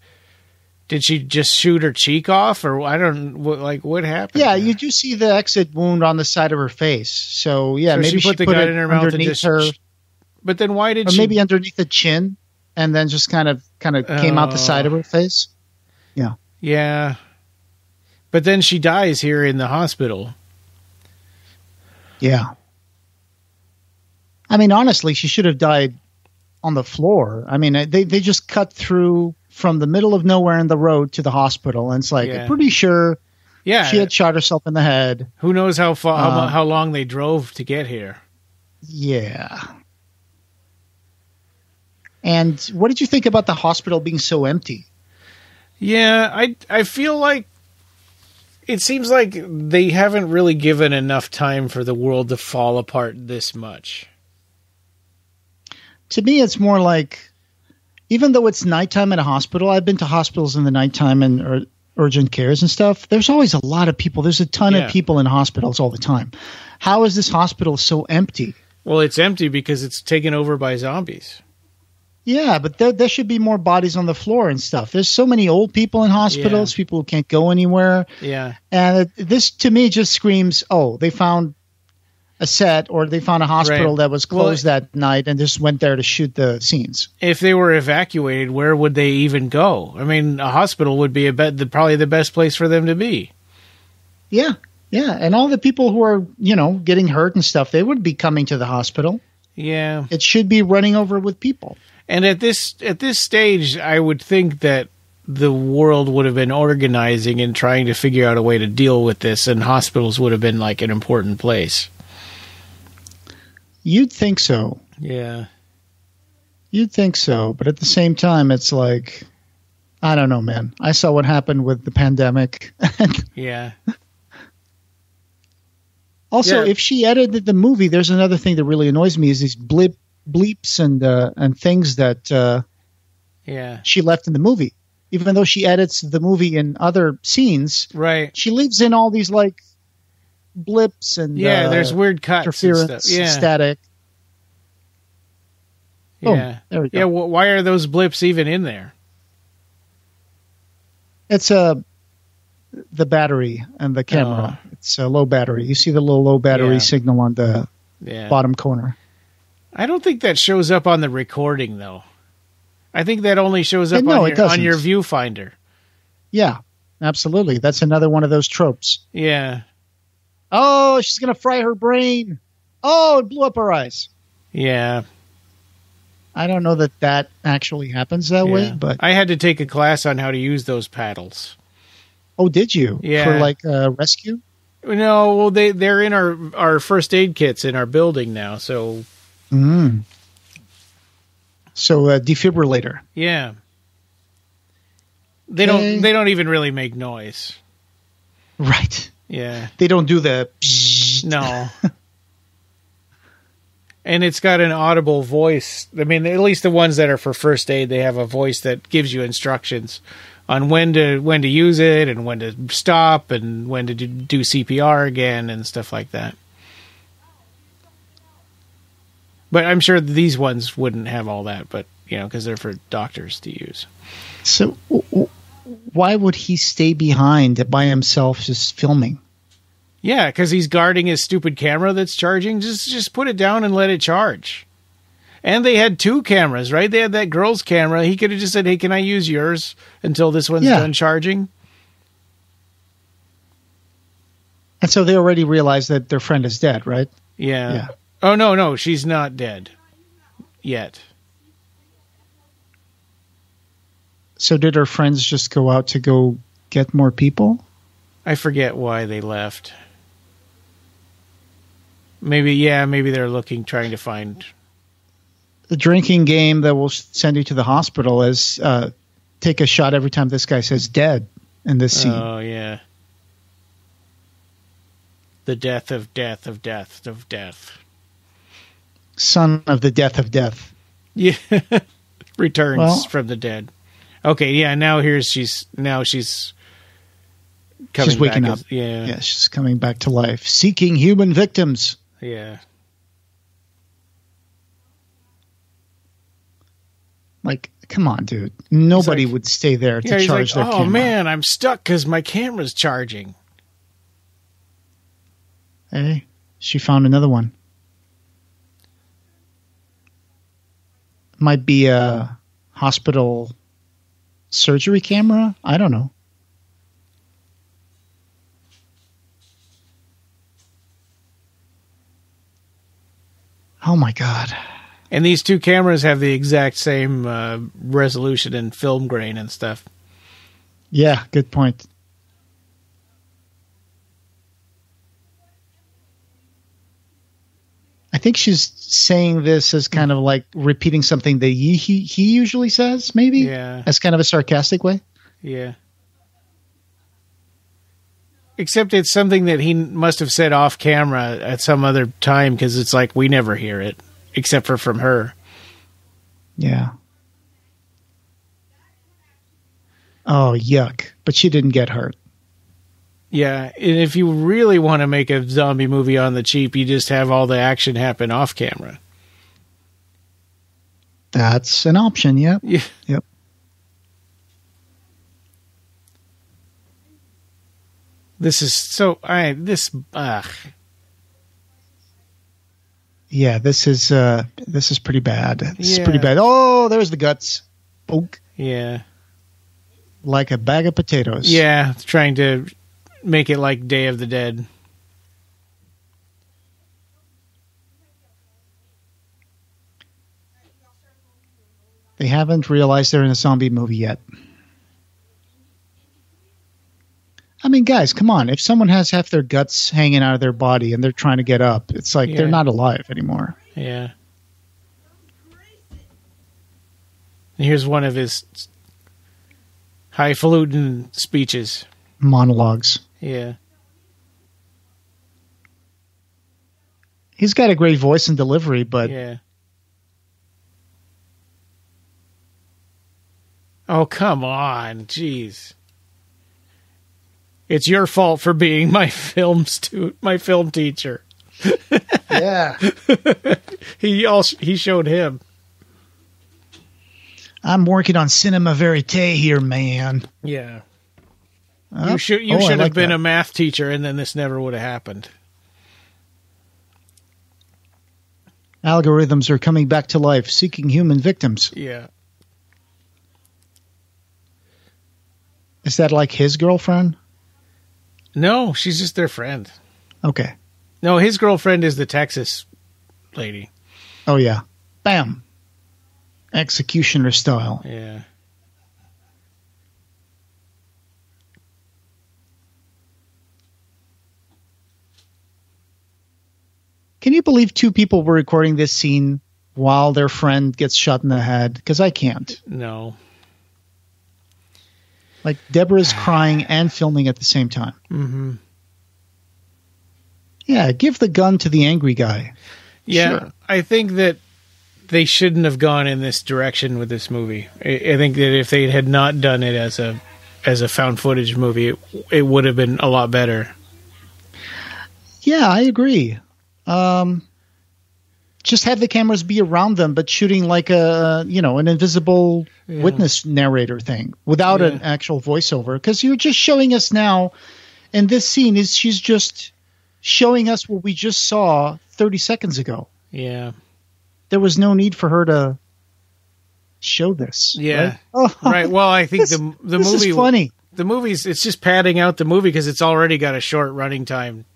Speaker 5: did she just shoot her cheek off, or what happened?
Speaker 4: Yeah, you do see the exit wound on the side of her face. So maybe
Speaker 5: she put the gun in her mouth and just
Speaker 4: her.
Speaker 5: But then why did she?
Speaker 4: Maybe underneath the chin, and then just kind of came out the side of her face. Yeah.
Speaker 5: Yeah. But then she dies here in the hospital.
Speaker 4: Yeah. I mean, honestly, she should have died on the floor. I mean, they just cut through from the middle of nowhere in the road to the hospital, and it's like, I'm pretty sure she had shot herself in the head.
Speaker 5: Who knows how far, how long they drove to get here?
Speaker 4: Yeah. And what did you think about the hospital being so empty?
Speaker 5: Yeah, I feel like it seems like they haven't really given enough time for the world to fall apart this much.
Speaker 4: To me, it's more like, even though it's nighttime at a hospital, I've been to hospitals in the nighttime and urgent cares and stuff. There's always a lot of people. There's a ton of people in hospitals all the time. How is this hospital so empty?
Speaker 5: Well, it's empty because it's taken over by zombies.
Speaker 4: Yeah, but there should be more bodies on the floor and stuff. There's so many old people in hospitals, people who can't go anywhere.
Speaker 5: Yeah.
Speaker 4: And this, to me, just screams, oh, they found a set or they found a hospital that was closed that night and just went there to shoot the scenes.
Speaker 5: If they were evacuated, where would they even go? I mean, a hospital would be probably the best place for them to be.
Speaker 4: Yeah, yeah. And all the people who are, getting hurt and stuff, they would be coming to the hospital.
Speaker 5: Yeah.
Speaker 4: It should be running over with people.
Speaker 5: And at this stage, I would think that the world would have been organizing and trying to figure out a way to deal with this, and hospitals would have been like an important place.
Speaker 4: You'd think so.
Speaker 5: Yeah.
Speaker 4: You'd think so. But at the same time, it's like, I don't know, man. I saw what happened with the pandemic.
Speaker 5: Yeah.
Speaker 4: Also, if she edited the movie, there's another thing that really annoys me is these bleeps and things that she left in the movie. Even though she edits the movie in other scenes,
Speaker 5: right?
Speaker 4: She leaves in all these like blips and
Speaker 5: there's weird cuts,
Speaker 4: interference, static.
Speaker 5: Yeah,
Speaker 4: there we go.
Speaker 5: Yeah, why are those blips even in there?
Speaker 4: It's the battery and the camera. It's a low battery. You see the little low battery signal on the bottom corner. I
Speaker 5: don't think that shows up on the recording, though. I think that only shows up on your viewfinder.
Speaker 4: Yeah, absolutely. That's another one of those tropes.
Speaker 5: Yeah.
Speaker 4: Oh, she's going to fry her brain. Oh, it blew up her eyes.
Speaker 5: Yeah.
Speaker 4: I don't know that actually happens that way, but
Speaker 5: I had to take a class on how to use those paddles.
Speaker 4: Oh, did you?
Speaker 5: Yeah.
Speaker 4: For like rescue?
Speaker 5: No, well, they're in our first aid kits in our building now, so...
Speaker 4: So defibrillator.
Speaker 5: Yeah. They don't even really make noise.
Speaker 4: Right.
Speaker 5: Yeah.
Speaker 4: They don't do the
Speaker 5: No. And it's got an audible voice. I mean, at least the ones that are for first aid, they have a voice that gives you instructions on when to use it and when to stop and when to do CPR again and stuff like that. But I'm sure these ones wouldn't have all that, but, because they're for doctors to use.
Speaker 4: So why would he stay behind by himself just filming?
Speaker 5: Yeah, because he's guarding his stupid camera that's charging. Just put it down and let it charge. And they had two cameras, right? They had that girl's camera. He could have just said, hey, can I use yours until this one's done charging?
Speaker 4: And so they already realized that their friend is dead, right?
Speaker 5: Yeah. Oh, no, she's not dead yet.
Speaker 4: So did her friends just go out to go get more people?
Speaker 5: I forget why they left. Maybe they're trying to find...
Speaker 4: The drinking game that will send you to the hospital is take a shot every time this guy says dead in this scene.
Speaker 5: Oh, yeah. The death of death of death of death.
Speaker 4: Son of the death of death.
Speaker 5: Yeah. Returns from the dead. Okay, yeah, now she's coming
Speaker 4: waking
Speaker 5: back
Speaker 4: up.
Speaker 5: Yeah,
Speaker 4: she's coming back to life, seeking human victims.
Speaker 5: Yeah.
Speaker 4: Like, come on, dude. Nobody would stay there to charge their camera.
Speaker 5: Oh, man, I'm stuck because my camera's charging.
Speaker 4: Hey, she found another one. Might be a hospital surgery camera? I don't know. Oh, my God.
Speaker 5: And these two cameras have the exact same resolution and film grain and stuff.
Speaker 4: Yeah, good point. I think she's saying this as kind of like repeating something that he usually says, maybe?
Speaker 5: Yeah.
Speaker 4: As kind of a sarcastic way?
Speaker 5: Yeah. Except it's something that he must have said off camera at some other time, because it's like we never hear it, except for from her.
Speaker 4: Yeah. Oh, yuck. But she didn't get hurt.
Speaker 5: Yeah, and if you really want to make a zombie movie on the cheap, you just have all the action happen off camera.
Speaker 4: That's an option, yep.
Speaker 5: Yeah.
Speaker 4: Yep.
Speaker 5: This is so... Yeah,
Speaker 4: this is pretty bad. This is
Speaker 5: Yeah.
Speaker 4: pretty bad. Oh, there's the guts. Poke.
Speaker 5: Yeah.
Speaker 4: Like a bag of potatoes.
Speaker 5: Yeah, trying to make it like Day of the Dead.
Speaker 4: They haven't realized they're in a zombie movie yet. I mean, guys, come on. If someone has half their guts hanging out of their body and they're trying to get up, it's like they're not alive anymore.
Speaker 5: Yeah. And here's one of his highfalutin speeches.
Speaker 4: Monologues.
Speaker 5: Yeah.
Speaker 4: He's got a great voice and delivery, but
Speaker 5: Yeah. Oh, come on. Jeez. It's your fault for being my film teacher.
Speaker 4: yeah.
Speaker 5: He showed him.
Speaker 4: I'm working on cinema verite here, man.
Speaker 5: Yeah.
Speaker 4: Oh,
Speaker 5: You should
Speaker 4: I
Speaker 5: have
Speaker 4: like
Speaker 5: been
Speaker 4: that.
Speaker 5: a math teacher, and then this never would have happened.
Speaker 4: Algorithms are coming back to life, seeking human victims.
Speaker 5: Yeah.
Speaker 4: Is that like his girlfriend?
Speaker 5: No, she's just their friend.
Speaker 4: Okay.
Speaker 5: No, his girlfriend is the Texas lady.
Speaker 4: Oh, yeah. Bam. Executioner style.
Speaker 5: Yeah.
Speaker 4: Can you believe two people were recording this scene while their friend gets shot in the head? Because I can't.
Speaker 5: No.
Speaker 4: Like, Deborah's crying and filming at the same time.
Speaker 5: Mm-hmm.
Speaker 4: Yeah, give the gun to the angry guy.
Speaker 5: Yeah,
Speaker 4: Sure.
Speaker 5: I think that they shouldn't have gone in this direction with this movie. I think that if they had not done it as a found footage movie, it would have been a lot better.
Speaker 4: Yeah, I agree. Just have the cameras be around them, but shooting like an invisible witness narrator thing without an actual voiceover. Because you're just showing us now, and this scene she's just showing us what we just saw 30 seconds ago.
Speaker 5: Yeah.
Speaker 4: There was no need for her to show this.
Speaker 5: Yeah.
Speaker 4: Right. Oh,
Speaker 5: Right. Well, I think the
Speaker 4: this
Speaker 5: movie
Speaker 4: is funny.
Speaker 5: The movie's it's just padding out the movie because it's already got a short running time.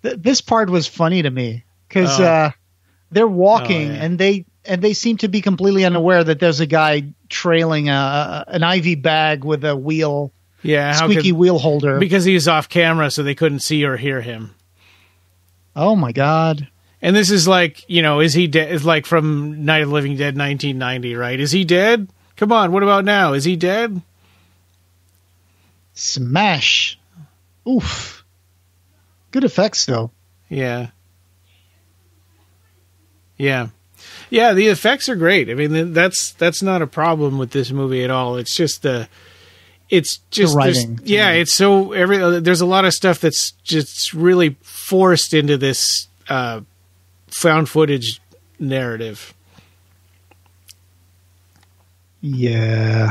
Speaker 4: This part was funny to me because they're walking and they seem to be completely unaware that there's a guy trailing an IV bag with a wheel, squeaky wheel holder.
Speaker 5: Because he was off camera, so they couldn't see or hear him.
Speaker 4: Oh my God!
Speaker 5: And this is like, is he dead? It's like from Night of the Living Dead 1990, right? Is he dead? Come on, what about now? Is he dead?
Speaker 4: Smash! Oof! Good effects though.
Speaker 5: Yeah. Yeah. Yeah, the effects are great. I mean, that's not a problem with this movie at all. It's just the writing. It's so there's a lot of stuff that's just really forced into this found footage narrative.
Speaker 4: Yeah.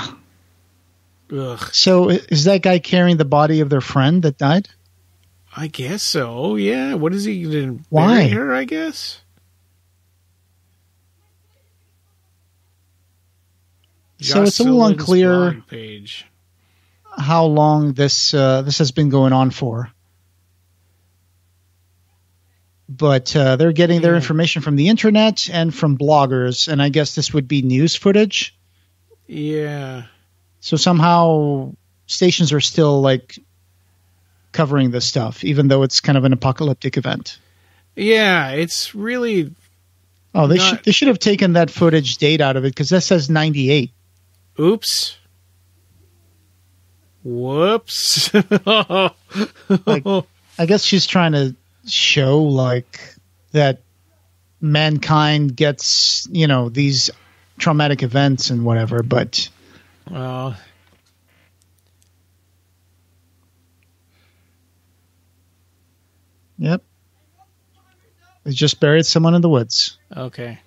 Speaker 5: Ugh.
Speaker 4: So is that guy carrying the body of their friend that died?
Speaker 5: I guess so. Yeah. What is he going to
Speaker 4: Why?
Speaker 5: bury her, I guess?
Speaker 4: So it's a little
Speaker 5: Jocelyn's
Speaker 4: unclear
Speaker 5: blog page.
Speaker 4: how long this has been going on for. But they're getting their information from the internet and from bloggers, and I guess this would be news footage.
Speaker 5: Yeah.
Speaker 4: So somehow stations are still like covering this stuff, even though it's kind of an apocalyptic event.
Speaker 5: Yeah, it's really...
Speaker 4: Oh, they should have taken that footage date out of it, because that says 98.
Speaker 5: Oops. Whoops.
Speaker 4: Like, I guess she's trying to show, like, that mankind gets, these traumatic events and whatever, but...
Speaker 5: Well...
Speaker 4: Yep. They just buried someone in the woods.
Speaker 5: Okay.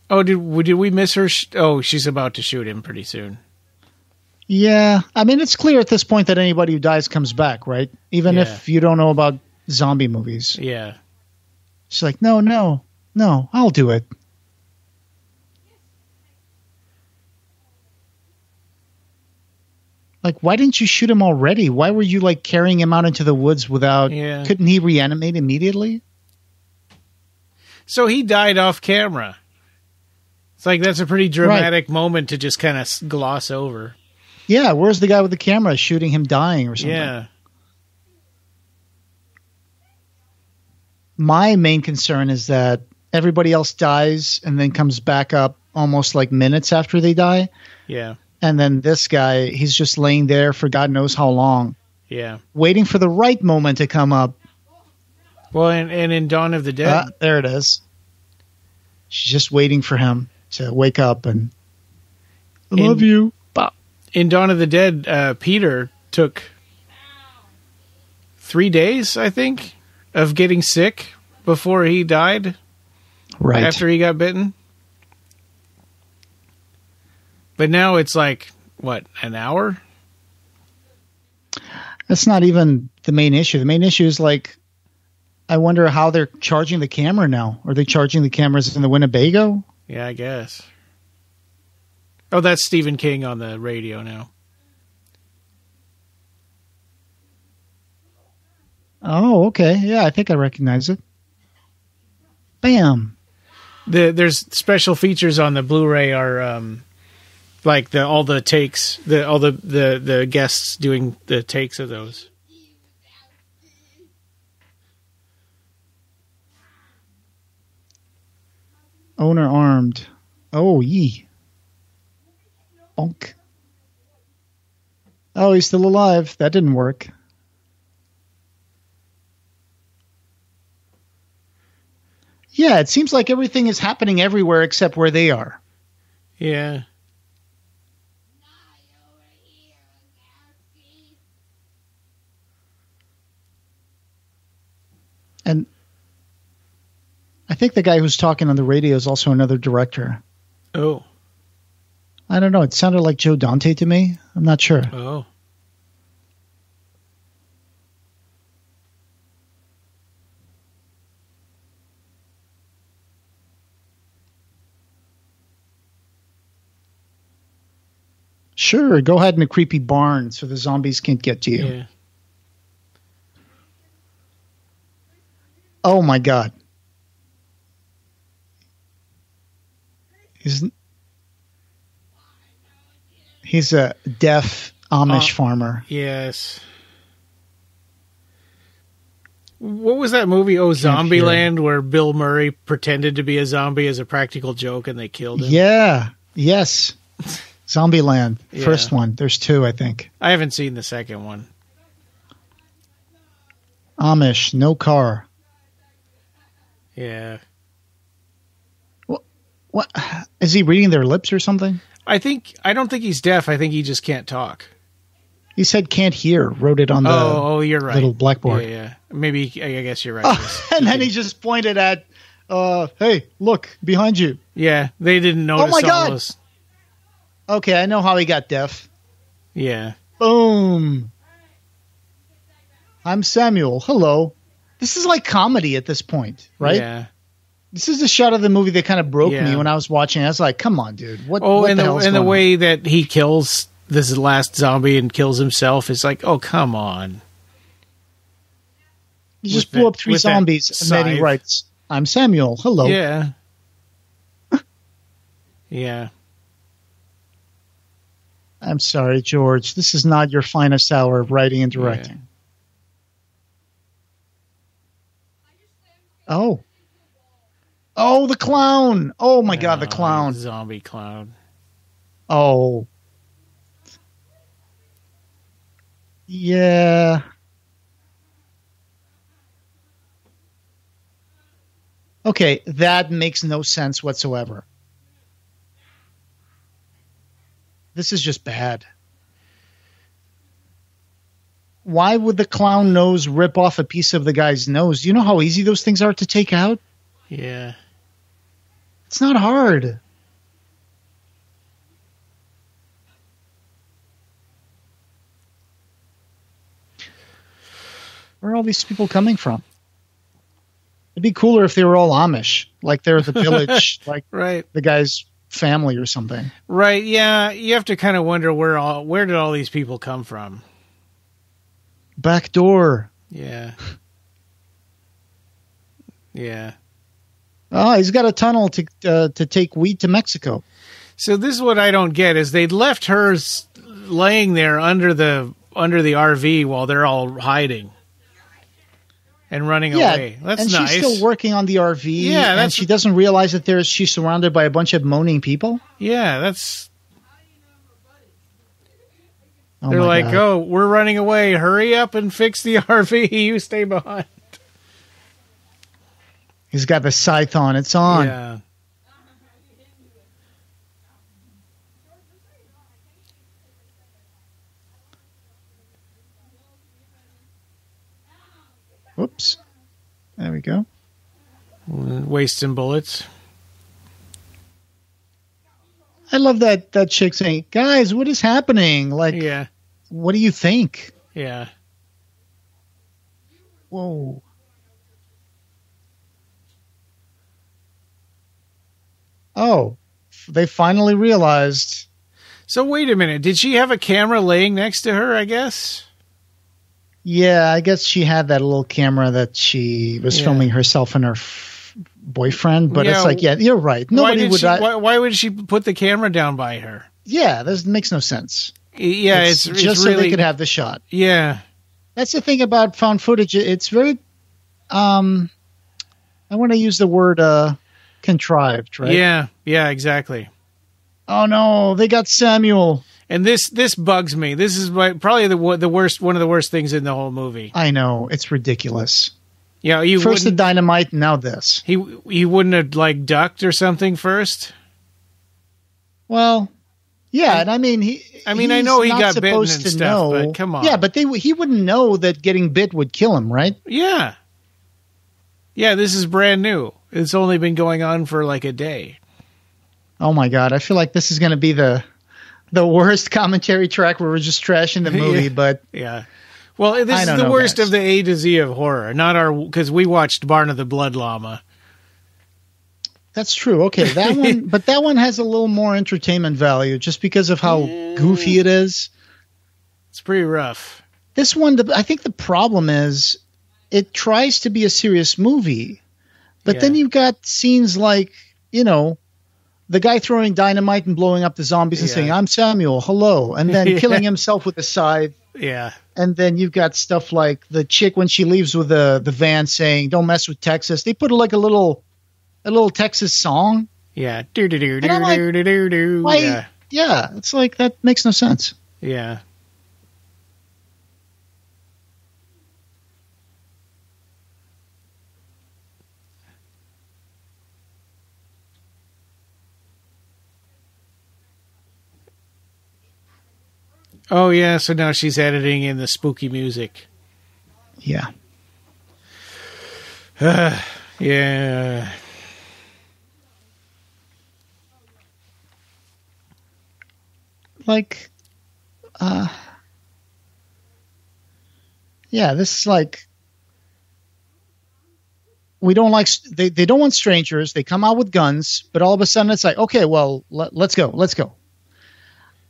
Speaker 5: Oh, did we miss her? She's about to shoot him pretty soon.
Speaker 4: Yeah. I mean, it's clear at this point that anybody who dies comes back, right? Even if you don't know about zombie movies.
Speaker 5: Yeah.
Speaker 4: She's like, no, I'll do it. Like, why didn't you shoot him already? Why were you, like, carrying him out into the woods without...
Speaker 5: Yeah.
Speaker 4: Couldn't he reanimate immediately?
Speaker 5: So he died off camera. It's like, that's a pretty dramatic moment to just kind of gloss over.
Speaker 4: Yeah, where's the guy with the camera shooting him dying or something?
Speaker 5: Yeah.
Speaker 4: My main concern is that everybody else dies and then comes back up almost like minutes after they die.
Speaker 5: Yeah.
Speaker 4: And then this guy, he's just laying there for God knows how long.
Speaker 5: Yeah.
Speaker 4: Waiting for the right moment to come up.
Speaker 5: Well, and in Dawn of the Dead...
Speaker 4: there it is. She's just waiting for him to wake up and... I love you. Bop.
Speaker 5: In Dawn of the Dead, Peter took 3 days, I think, of getting sick before he died.
Speaker 4: Right.
Speaker 5: After he got bitten. But now it's like, what, an hour?
Speaker 4: That's not even the main issue. The main issue is, like, I wonder how they're charging the camera now. Are they charging the cameras in the Winnebago?
Speaker 5: Yeah, I guess. Oh, that's Stephen King on the radio now.
Speaker 4: Oh, okay. Yeah, I think I recognize it. Bam.
Speaker 5: There's special features on the Blu-ray are... like all the takes, all the guests doing the takes of those.
Speaker 4: Owner armed. Oh, yee. Bonk. Oh, he's still alive. That didn't work. Yeah, it seems like everything is happening everywhere except where they are.
Speaker 5: Yeah.
Speaker 4: And I think the guy who's talking on the radio is also another director.
Speaker 5: Oh.
Speaker 4: I don't know. It sounded like Joe Dante to me. I'm not sure.
Speaker 5: Oh.
Speaker 4: Sure, go ahead in a creepy barn so the zombies can't get to you.
Speaker 5: Yeah.
Speaker 4: Oh my God. He's a deaf Amish farmer.
Speaker 5: Yes. What was that movie? Oh, Zombieland, where Bill Murray pretended to be a zombie as a practical joke and they killed him.
Speaker 4: Yeah. Yes. Zombieland.
Speaker 5: Yeah.
Speaker 4: First one. There's two, I think.
Speaker 5: I haven't seen the second one.
Speaker 4: Amish, no car.
Speaker 5: Yeah.
Speaker 4: What? Is he reading their lips or something?
Speaker 5: I don't think he's deaf. I think he just can't talk.
Speaker 4: He said can't hear. Wrote it on the
Speaker 5: you're right.
Speaker 4: little blackboard.
Speaker 5: Yeah. Maybe, I guess you're right.
Speaker 4: And then he just pointed at, hey, look, behind you.
Speaker 5: Yeah, they didn't notice
Speaker 4: my God.
Speaker 5: all those.
Speaker 4: Okay, I know how he got deaf.
Speaker 5: Yeah.
Speaker 4: Boom. I'm Samuel. Hello. This is like comedy at this point, right?
Speaker 5: Yeah.
Speaker 4: This is the shot of the movie that kind of broke
Speaker 5: Yeah.
Speaker 4: me when I was watching. I was like, come on, dude. What
Speaker 5: and
Speaker 4: the hell's
Speaker 5: the
Speaker 4: going
Speaker 5: way
Speaker 4: on?
Speaker 5: that he kills this last zombie and kills himself is like, oh, come on.
Speaker 4: He just
Speaker 5: with
Speaker 4: blew
Speaker 5: that-
Speaker 4: up 3
Speaker 5: with that
Speaker 4: zombies, and then he
Speaker 5: scythe.
Speaker 4: writes, I'm Samuel. Hello.
Speaker 5: Yeah. Yeah.
Speaker 4: I'm sorry, George. This is not your finest hour of writing and directing. Yeah. Oh, the clown. Oh, my God, the clown.
Speaker 5: Zombie clown.
Speaker 4: Oh. Yeah. Okay, that makes no sense whatsoever. This is just bad. Why would the clown nose rip off a piece of the guy's nose? Do you know how easy those things are to take out?
Speaker 5: Yeah.
Speaker 4: It's not hard. Where are all these people coming from? It'd be cooler if they were all Amish, like they're the village, like
Speaker 5: right.
Speaker 4: the guy's family or something.
Speaker 5: Right, yeah. You have to kind of wonder where did all these people come from?
Speaker 4: Back door.
Speaker 5: Yeah. Yeah.
Speaker 4: Oh, he's got a tunnel to take wheat to Mexico.
Speaker 5: So this is what I don't get is they left her laying there under the RV while they're all hiding and running away. That's
Speaker 4: and
Speaker 5: nice.
Speaker 4: She's still working on the RV.
Speaker 5: Yeah,
Speaker 4: and she doesn't realize that she's surrounded by a bunch of moaning people.
Speaker 5: Yeah, that's.
Speaker 4: Oh
Speaker 5: they're like,
Speaker 4: God.
Speaker 5: "Oh, we're running away! Hurry up and fix the RV. You stay behind."
Speaker 4: He's got the scythe on. It's on.
Speaker 5: Yeah.
Speaker 4: Whoops. There we go.
Speaker 5: Wasting bullets.
Speaker 4: I love that chick saying, "Guys, what is happening? Like,
Speaker 5: Yeah.
Speaker 4: What do you think?"
Speaker 5: Yeah.
Speaker 4: Whoa. Oh, they finally realized.
Speaker 5: So wait a minute. Did she have a camera laying next to her, I guess?
Speaker 4: Yeah, I guess she had that little camera that she was filming herself and her boyfriend. But it's like, yeah, you're right. Nobody would.
Speaker 5: Why would she put the camera down by her?
Speaker 4: Yeah, this makes no sense.
Speaker 5: Yeah, it's
Speaker 4: just
Speaker 5: really,
Speaker 4: so they could have the shot.
Speaker 5: Yeah.
Speaker 4: That's the thing about found footage. It's very, I want to use the word contrived, right?
Speaker 5: Yeah, exactly.
Speaker 4: Oh no, they got Samuel.
Speaker 5: And this bugs me. This is probably the worst, one of the worst things in the whole movie.
Speaker 4: I know, it's ridiculous.
Speaker 5: Yeah,
Speaker 4: first the dynamite, now this.
Speaker 5: He wouldn't have like ducked or something first.
Speaker 4: Well, yeah, and I mean
Speaker 5: I know he got bitten and stuff, but come on.
Speaker 4: Yeah, but he wouldn't know that getting bit would kill him, right?
Speaker 5: Yeah. Yeah, this is brand new. It's only been going on for like a day.
Speaker 4: Oh my God, I feel like this is going to be the worst commentary track where we're just trashing the movie, but
Speaker 5: yeah. Well, this is the worst of the A to Z of horror, not because we watched Barn of the Blood Llama.
Speaker 4: That's true. Okay, that one, but that one has a little more entertainment value just because of how goofy it is.
Speaker 5: It's pretty rough.
Speaker 4: This one, I think the problem is it tries to be a serious movie, but then you've got scenes like, the guy throwing dynamite and blowing up the zombies and saying, "I'm Samuel, hello," and then killing himself with a scythe.
Speaker 5: Yeah.
Speaker 4: And then you've got stuff like the chick when she leaves with the van saying, "Don't mess with Texas." They put like a little Texas song.
Speaker 5: Yeah.
Speaker 4: Why? Yeah, it's like that makes no sense.
Speaker 5: Yeah. Oh, yeah, so now she's editing in the spooky music.
Speaker 4: Yeah.
Speaker 5: Yeah.
Speaker 4: Like, yeah, this is like, we don't like, they don't want strangers. They come out with guns, but all of a sudden it's like, okay, well, let's go.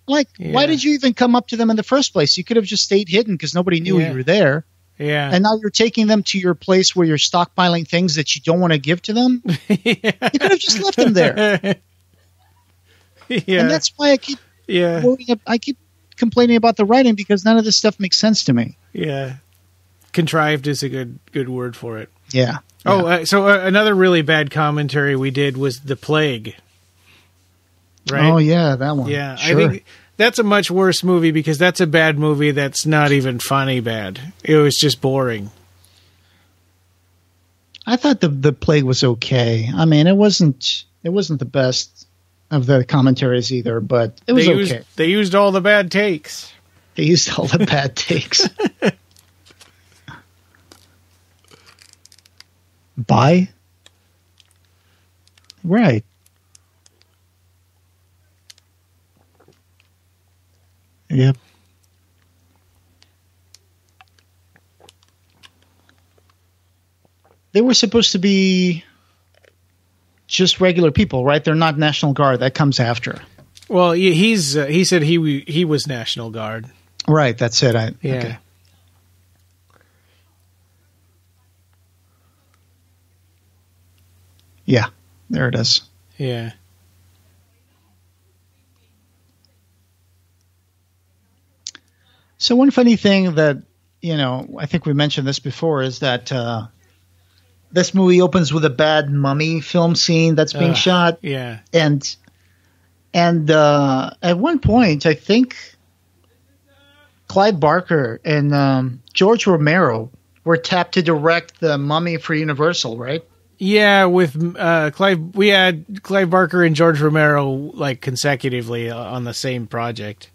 Speaker 4: Like, why did you even come up to them in the first place? You could have just stayed hidden because nobody knew you were there.
Speaker 5: Yeah.
Speaker 4: And now you're taking them to your place where you're stockpiling things that you don't want to give to them. You could have just left them there.
Speaker 5: Yeah.
Speaker 4: And that's why I keep complaining about the writing because none of this stuff makes sense to me.
Speaker 5: Yeah. Contrived is a good word for it.
Speaker 4: Yeah.
Speaker 5: Oh, so another really bad commentary we did was The Plague. Right?
Speaker 4: Oh, yeah, that one.
Speaker 5: Yeah,
Speaker 4: sure.
Speaker 5: I think that's a much worse movie because that's a bad movie that's not even funny bad. It was just boring.
Speaker 4: I thought the Plague was okay. I mean, it wasn't the best of the commentaries either, but it was okay.
Speaker 5: They used all the bad takes.
Speaker 4: They used all the bad takes. Bye? Right. Yep. They were supposed to be just regular people, right? They're not National Guard. That comes after.
Speaker 5: Well, he said he was National Guard.
Speaker 4: Right, that's it.
Speaker 5: Yeah.
Speaker 4: Okay. Yeah, there it is.
Speaker 5: Yeah.
Speaker 4: So one funny thing that, I think we mentioned this before is that this movie opens with a bad mummy film scene that's being shot.
Speaker 5: Yeah.
Speaker 4: And at one point, I think Clive Barker and George Romero were tapped to direct the Mummy for Universal, right?
Speaker 5: Yeah, with Clive, we had Clive Barker and George Romero like consecutively on the same project.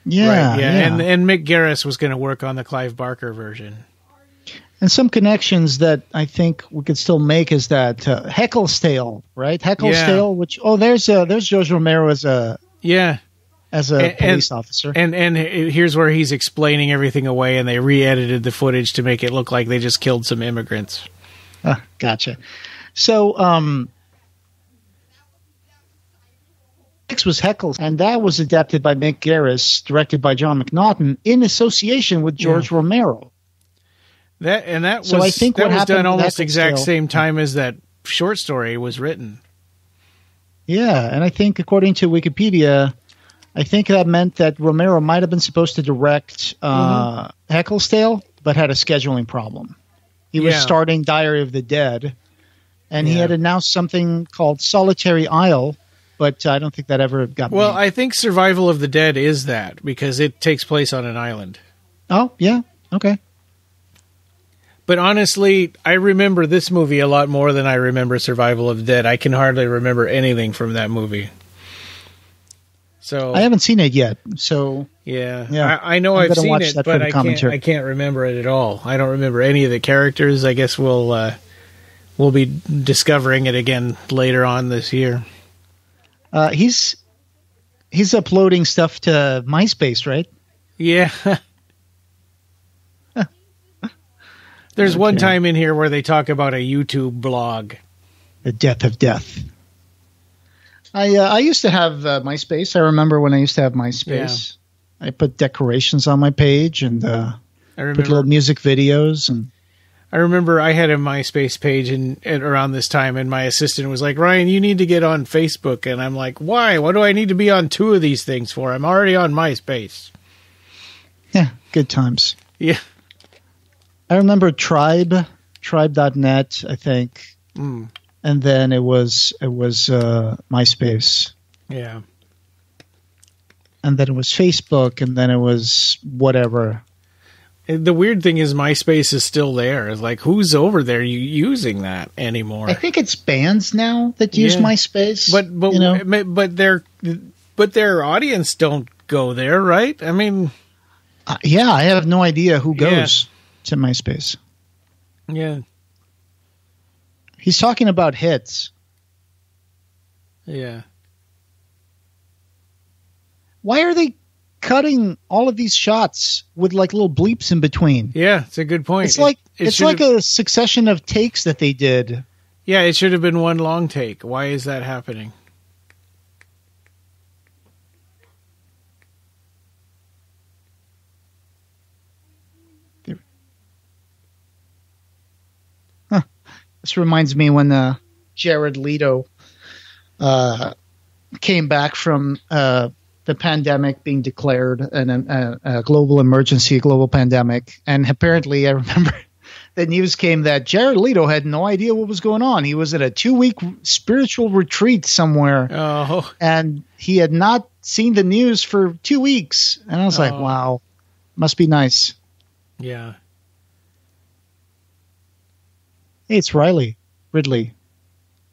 Speaker 4: Yeah,
Speaker 5: right, yeah. And Mick Garris was going to work on the Clive Barker version.
Speaker 4: And some connections that I think we could still make is that Heckelstale, right? Heckelstale, which there's George Romero as a police officer,
Speaker 5: and here's where he's explaining everything away, and they re-edited the footage to make it look like they just killed some immigrants.
Speaker 4: Gotcha. So, X was Heckles, and that was adapted by Mick Garris, directed by John McNaughton, in association with George Romero.
Speaker 5: That was done almost exact same time as that short story was written.
Speaker 4: Yeah, and I think according to Wikipedia, I think that meant that Romero might have been supposed to direct Heckelstale, but had a scheduling problem. He was starting Diary of the Dead, and he had announced something called Solitary Isle, but I don't think that ever got made.
Speaker 5: I think Survival of the Dead is that, because it takes place on an island.
Speaker 4: Oh, yeah. Okay.
Speaker 5: But honestly, I remember this movie a lot more than I remember Survival of the Dead. I can hardly remember anything from that movie. So
Speaker 4: I haven't seen it yet. So
Speaker 5: yeah. I know I've seen it, but I can't remember it at all. I don't remember any of the characters. I guess we'll be discovering it again later on this year.
Speaker 4: He's uploading stuff to MySpace, right?
Speaker 5: Yeah. There's one time in here where they talk about a YouTube blog.
Speaker 4: The Death of Death. I used to have MySpace. I remember when I used to have MySpace. Yeah. I put decorations on my page and put little music videos. And
Speaker 5: I remember I had a MySpace page around this time, and my assistant was like, "Ryan, you need to get on Facebook." And I'm like, "Why? What do I need to be on two of these things for? I'm already on MySpace."
Speaker 4: Yeah, good times.
Speaker 5: Yeah.
Speaker 4: I remember tribe.net, I think.
Speaker 5: Mm.
Speaker 4: And then it was MySpace.
Speaker 5: Yeah.
Speaker 4: And then it was Facebook, and then it was whatever.
Speaker 5: The weird thing is MySpace is still there. It's like, who's over there using that anymore?
Speaker 4: I think it's bands now that use MySpace.
Speaker 5: But their audience don't go there, right? I mean,
Speaker 4: I have no idea who goes to MySpace.
Speaker 5: Yeah.
Speaker 4: He's talking about hits.
Speaker 5: Yeah.
Speaker 4: Why are cutting all of these shots with like little bleeps in between.
Speaker 5: Yeah, it's a good point.
Speaker 4: It's like it's like a succession of takes that they did.
Speaker 5: Yeah, it should have been one long take. Why is that happening?
Speaker 4: This reminds me when Jared Leto came back from the pandemic being declared a global emergency, a global pandemic. And apparently, I remember the news came that Jared Leto had no idea what was going on. He was at a 2-week spiritual retreat somewhere, and he had not seen the news for 2 weeks. And I was like, wow, must be nice.
Speaker 5: Yeah.
Speaker 4: Hey, it's Ridley.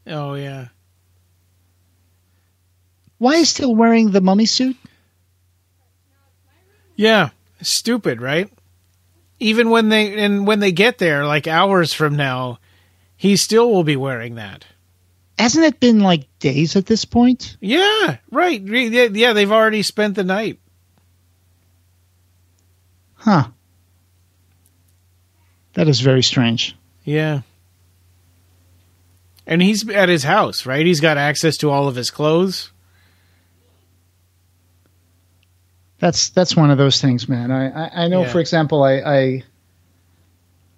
Speaker 5: Oh, yeah.
Speaker 4: Why is he still wearing the mummy suit?
Speaker 5: Yeah. Stupid, right? Even when they get there, like hours from now, he still will be wearing that.
Speaker 4: Hasn't it been like days at this point?
Speaker 5: Yeah, right. Yeah, they've already spent the night.
Speaker 4: Huh. That is very strange.
Speaker 5: Yeah. And he's at his house, right? He's got access to all of his clothes.
Speaker 4: That's one of those things, man. I know, for example, I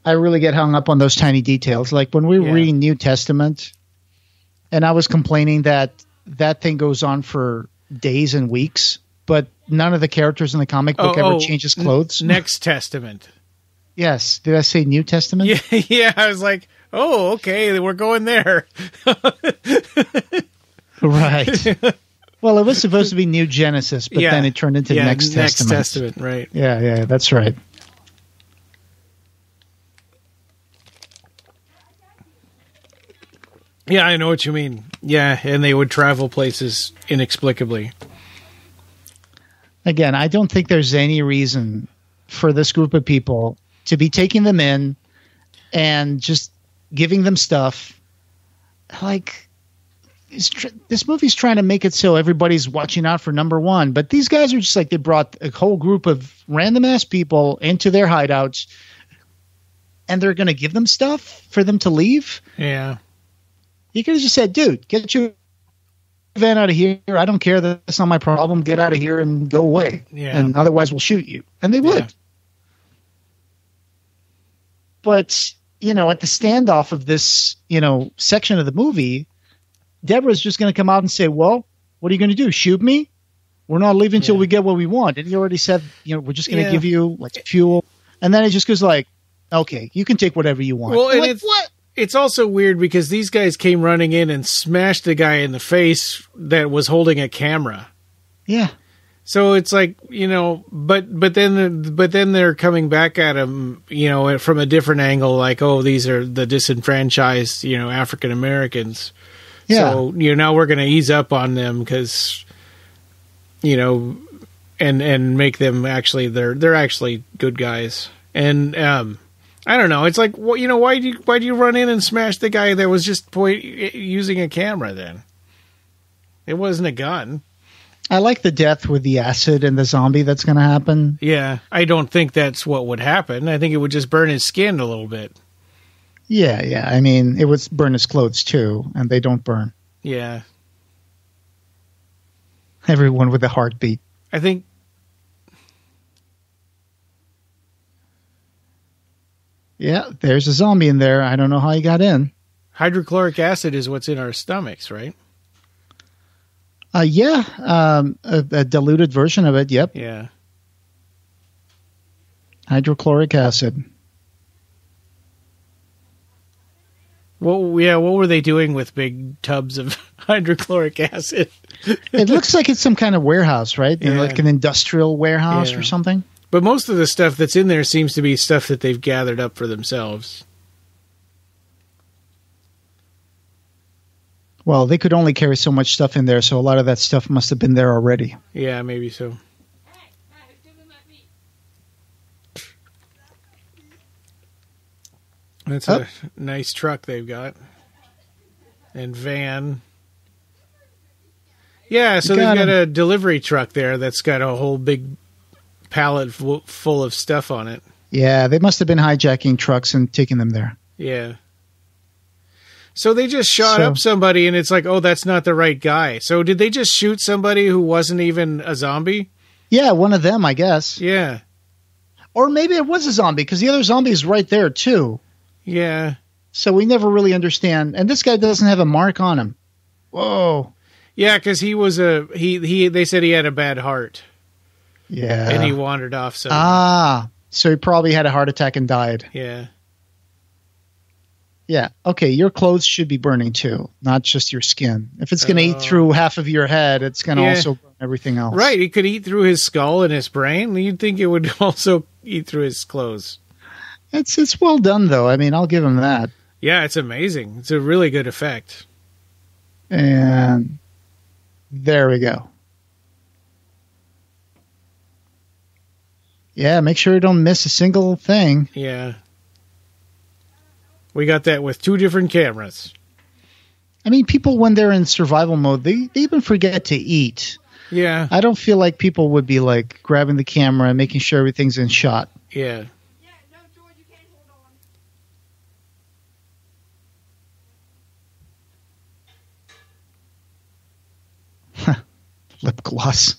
Speaker 4: really get hung up on those tiny details. Like when we were reading New Testament, and I was complaining that thing goes on for days and weeks, but none of the characters in the comic book ever changes clothes.
Speaker 5: Next Testament.
Speaker 4: Yes. Did I say New Testament?
Speaker 5: Yeah. I was like, oh, okay, we're going there.
Speaker 4: Right. Well, it was supposed to be New Genesis, but then it turned into Next Testament.
Speaker 5: Next Testament, right.
Speaker 4: Yeah, that's right.
Speaker 5: Yeah, I know what you mean. Yeah, and they would travel places inexplicably.
Speaker 4: Again, I don't think there's any reason for this group of people to be taking them in and just giving them stuff. Like, this movie's trying to make it so everybody's watching out for number one, but these guys are just like, they brought a whole group of random ass people into their hideouts, and they're going to give them stuff for them to leave.
Speaker 5: Yeah.
Speaker 4: You could have just said, dude, get your van out of here. I don't care. That's not my problem. Get out of here and go away.
Speaker 5: Yeah.
Speaker 4: And otherwise we'll shoot you. And they would.
Speaker 5: Yeah.
Speaker 4: But, at the standoff of this, section of the movie, Deborah's just going to come out and say, well, what are you going to do? Shoot me? We're not leaving until we get what we want. And he already said, we're just going to give you like fuel. And then it just goes like, okay, you can take whatever you want.
Speaker 5: Well, and
Speaker 4: like, what?
Speaker 5: It's also weird because these guys came running in and smashed the guy in the face that was holding a camera.
Speaker 4: Yeah.
Speaker 5: So it's like, but then they're coming back at him, from a different angle, like, oh, these are the disenfranchised, African Americans.
Speaker 4: Yeah.
Speaker 5: So, now we're going to ease up on them because, and make them actually, they're actually good guys. And, I don't know. It's like, well, why do you run in and smash the guy that was just using a camera then? It wasn't a gun.
Speaker 4: I like the death with the acid and the zombie that's going to happen.
Speaker 5: Yeah, I don't think that's what would happen. I think it would just burn his skin a little bit.
Speaker 4: Yeah. I mean, it would burn his clothes too, and they don't burn.
Speaker 5: Yeah.
Speaker 4: Everyone with a heartbeat.
Speaker 5: I think...
Speaker 4: Yeah, there's a zombie in there. I don't know how he got in.
Speaker 5: Hydrochloric acid is what's in our stomachs, right?
Speaker 4: Yeah, a diluted version of it, yep.
Speaker 5: Yeah.
Speaker 4: Hydrochloric acid.
Speaker 5: Well, yeah, what were they doing with big tubs of hydrochloric acid?
Speaker 4: It looks like it's some kind of warehouse, right?
Speaker 5: Yeah.
Speaker 4: Like an industrial warehouse or something.
Speaker 5: But most of the stuff that's in there seems to be stuff that they've gathered up for themselves.
Speaker 4: Well, they could only carry so much stuff in there, so a lot of that stuff must have been there already.
Speaker 5: Yeah, maybe so. That's a nice truck they've got. And van. Yeah, so they've got a delivery truck there that's got a whole big pallet full of stuff on it.
Speaker 4: Yeah, they must have been hijacking trucks and taking them there.
Speaker 5: Yeah. So they just shot up somebody, and it's like, oh, that's not the right guy. So did they just shoot somebody who wasn't even a zombie?
Speaker 4: Yeah, one of them, I guess.
Speaker 5: Yeah.
Speaker 4: Or maybe it was a zombie, because the other zombie is right there, too.
Speaker 5: Yeah.
Speaker 4: So we never really understand. And this guy doesn't have a mark on him. Whoa.
Speaker 5: Yeah, because he was they said he had a bad heart.
Speaker 4: Yeah.
Speaker 5: And he wandered off.
Speaker 4: So he probably had a heart attack and died.
Speaker 5: Yeah.
Speaker 4: Yeah. Okay, your clothes should be burning too, not just your skin. If it's going to eat through half of your head, it's going to also burn everything else.
Speaker 5: Right. It could eat through his skull and his brain. You'd think it would also eat through his clothes.
Speaker 4: It's well done, though. I mean, I'll give him that.
Speaker 5: Yeah, it's amazing. It's a really good effect.
Speaker 4: And there we go. Yeah, make sure you don't miss a single thing.
Speaker 5: Yeah. We got that with 2 different cameras.
Speaker 4: I mean, people, when they're in survival mode, they even forget to eat.
Speaker 5: Yeah.
Speaker 4: I don't feel like people would be, like, grabbing the camera and making sure everything's in shot.
Speaker 5: Yeah.
Speaker 6: No, George, you can't hold on.
Speaker 4: Lip gloss.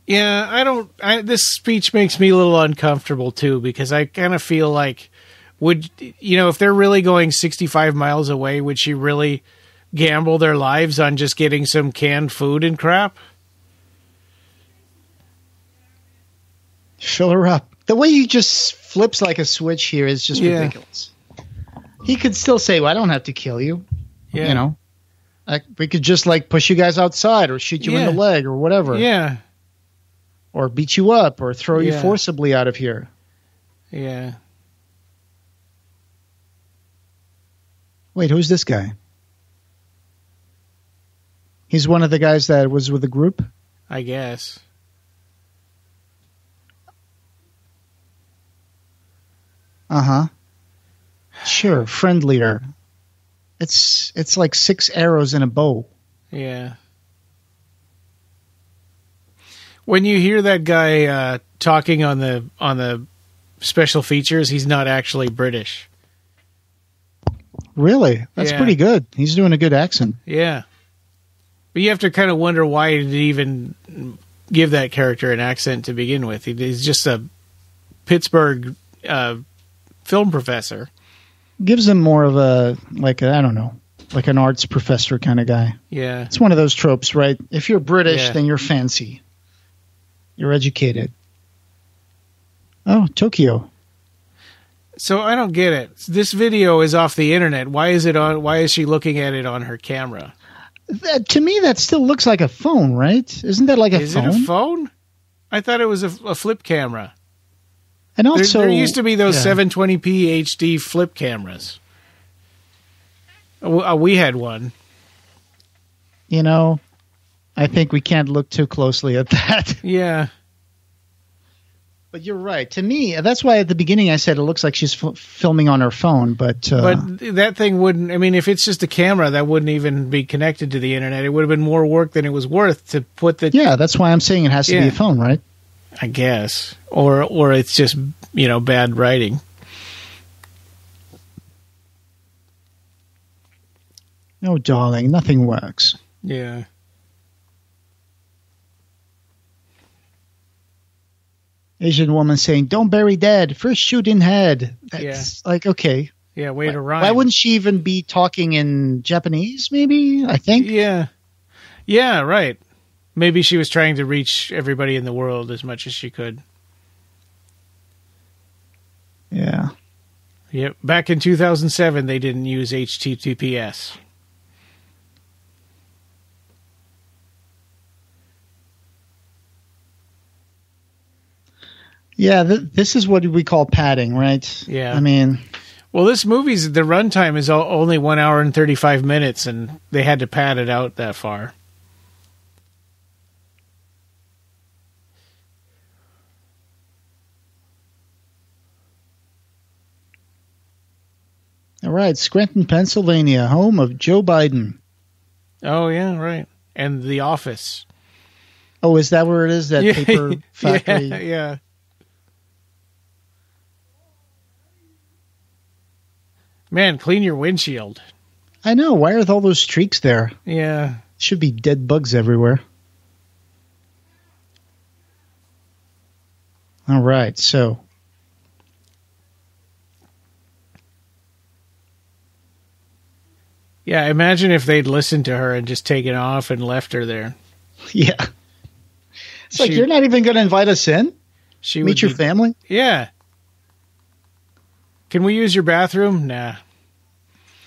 Speaker 5: Yeah, this speech makes me a little uncomfortable too, because I kind of feel like, if they're really going 65 miles away, would she really gamble their lives on just getting some canned food and crap?
Speaker 4: Fill her up. The way he just flips like a switch here is just ridiculous. He could still say, well, I don't have to kill you.
Speaker 5: Yeah.
Speaker 4: You know, we could just like push you guys outside or shoot you in the leg or whatever.
Speaker 5: Yeah.
Speaker 4: Or beat you up or throw you forcibly out of here.
Speaker 5: Yeah.
Speaker 4: Wait, who's this guy? He's one of the guys that was with the group?
Speaker 5: I guess.
Speaker 4: Uh-huh. Sure, friendlier. It's like 6 arrows in a bow.
Speaker 5: Yeah. When you hear that guy talking on the special features, he's not actually British.
Speaker 4: Really? That's pretty good. He's doing a good accent.
Speaker 5: Yeah. But you have to kind of wonder why did he even give that character an accent to begin with. He's just a Pittsburgh film professor.
Speaker 4: Gives him more of a, like an arts professor kind of guy.
Speaker 5: Yeah.
Speaker 4: It's one of those tropes, right? If you're British, then you're fancy. You're educated. Oh, Tokyo.
Speaker 5: So I don't get it. This video is off the internet. Why is she looking at it on her camera?
Speaker 4: To me, that still looks like a phone, right? Isn't that like a phone?
Speaker 5: Is it a phone? I thought it was a flip camera.
Speaker 4: And also,
Speaker 5: there used to be those 720p HD flip cameras. We had one.
Speaker 4: You know, I think we can't look too closely at that.
Speaker 5: Yeah.
Speaker 4: But you're right. To me, that's why at the beginning I said it looks like she's filming on her phone. But
Speaker 5: that thing wouldn't. I mean, if it's just a camera, that wouldn't even be connected to the internet. It would have been more work than it was worth to put the.
Speaker 4: Yeah, that's why I'm saying it has to be a phone, right?
Speaker 5: I guess, or it's just bad writing.
Speaker 4: No, darling, nothing works.
Speaker 5: Yeah.
Speaker 4: Asian woman saying, "Don't bury dead. First shoot in head." That's like, okay.
Speaker 5: Yeah, way to rhyme.
Speaker 4: Why wouldn't she even be talking in Japanese, maybe? I think.
Speaker 5: Yeah. Yeah, right. Maybe she was trying to reach everybody in the world as much as she could.
Speaker 4: Yeah.
Speaker 5: Yep. Back in 2007, they didn't use HTTPS.
Speaker 4: Yeah, this is what we call padding, right?
Speaker 5: Yeah.
Speaker 4: I mean...
Speaker 5: Well, this movie's, the runtime is only 1 hour and 35 minutes, and they had to pad it out that far.
Speaker 4: All right, Scranton, Pennsylvania, home of Joe Biden.
Speaker 5: Oh, yeah, right. And The Office.
Speaker 4: Oh, is that where it is? That paper factory?
Speaker 5: Yeah. Man, clean your windshield.
Speaker 4: I know. Why are all those streaks there?
Speaker 5: Yeah.
Speaker 4: Should be dead bugs everywhere. All right, so.
Speaker 5: Yeah, imagine if they'd listened to her and just taken off and left her there.
Speaker 4: Yeah. It's like, you're not even going to invite us in? Meet your family?
Speaker 5: Yeah. Can we use your bathroom? Nah.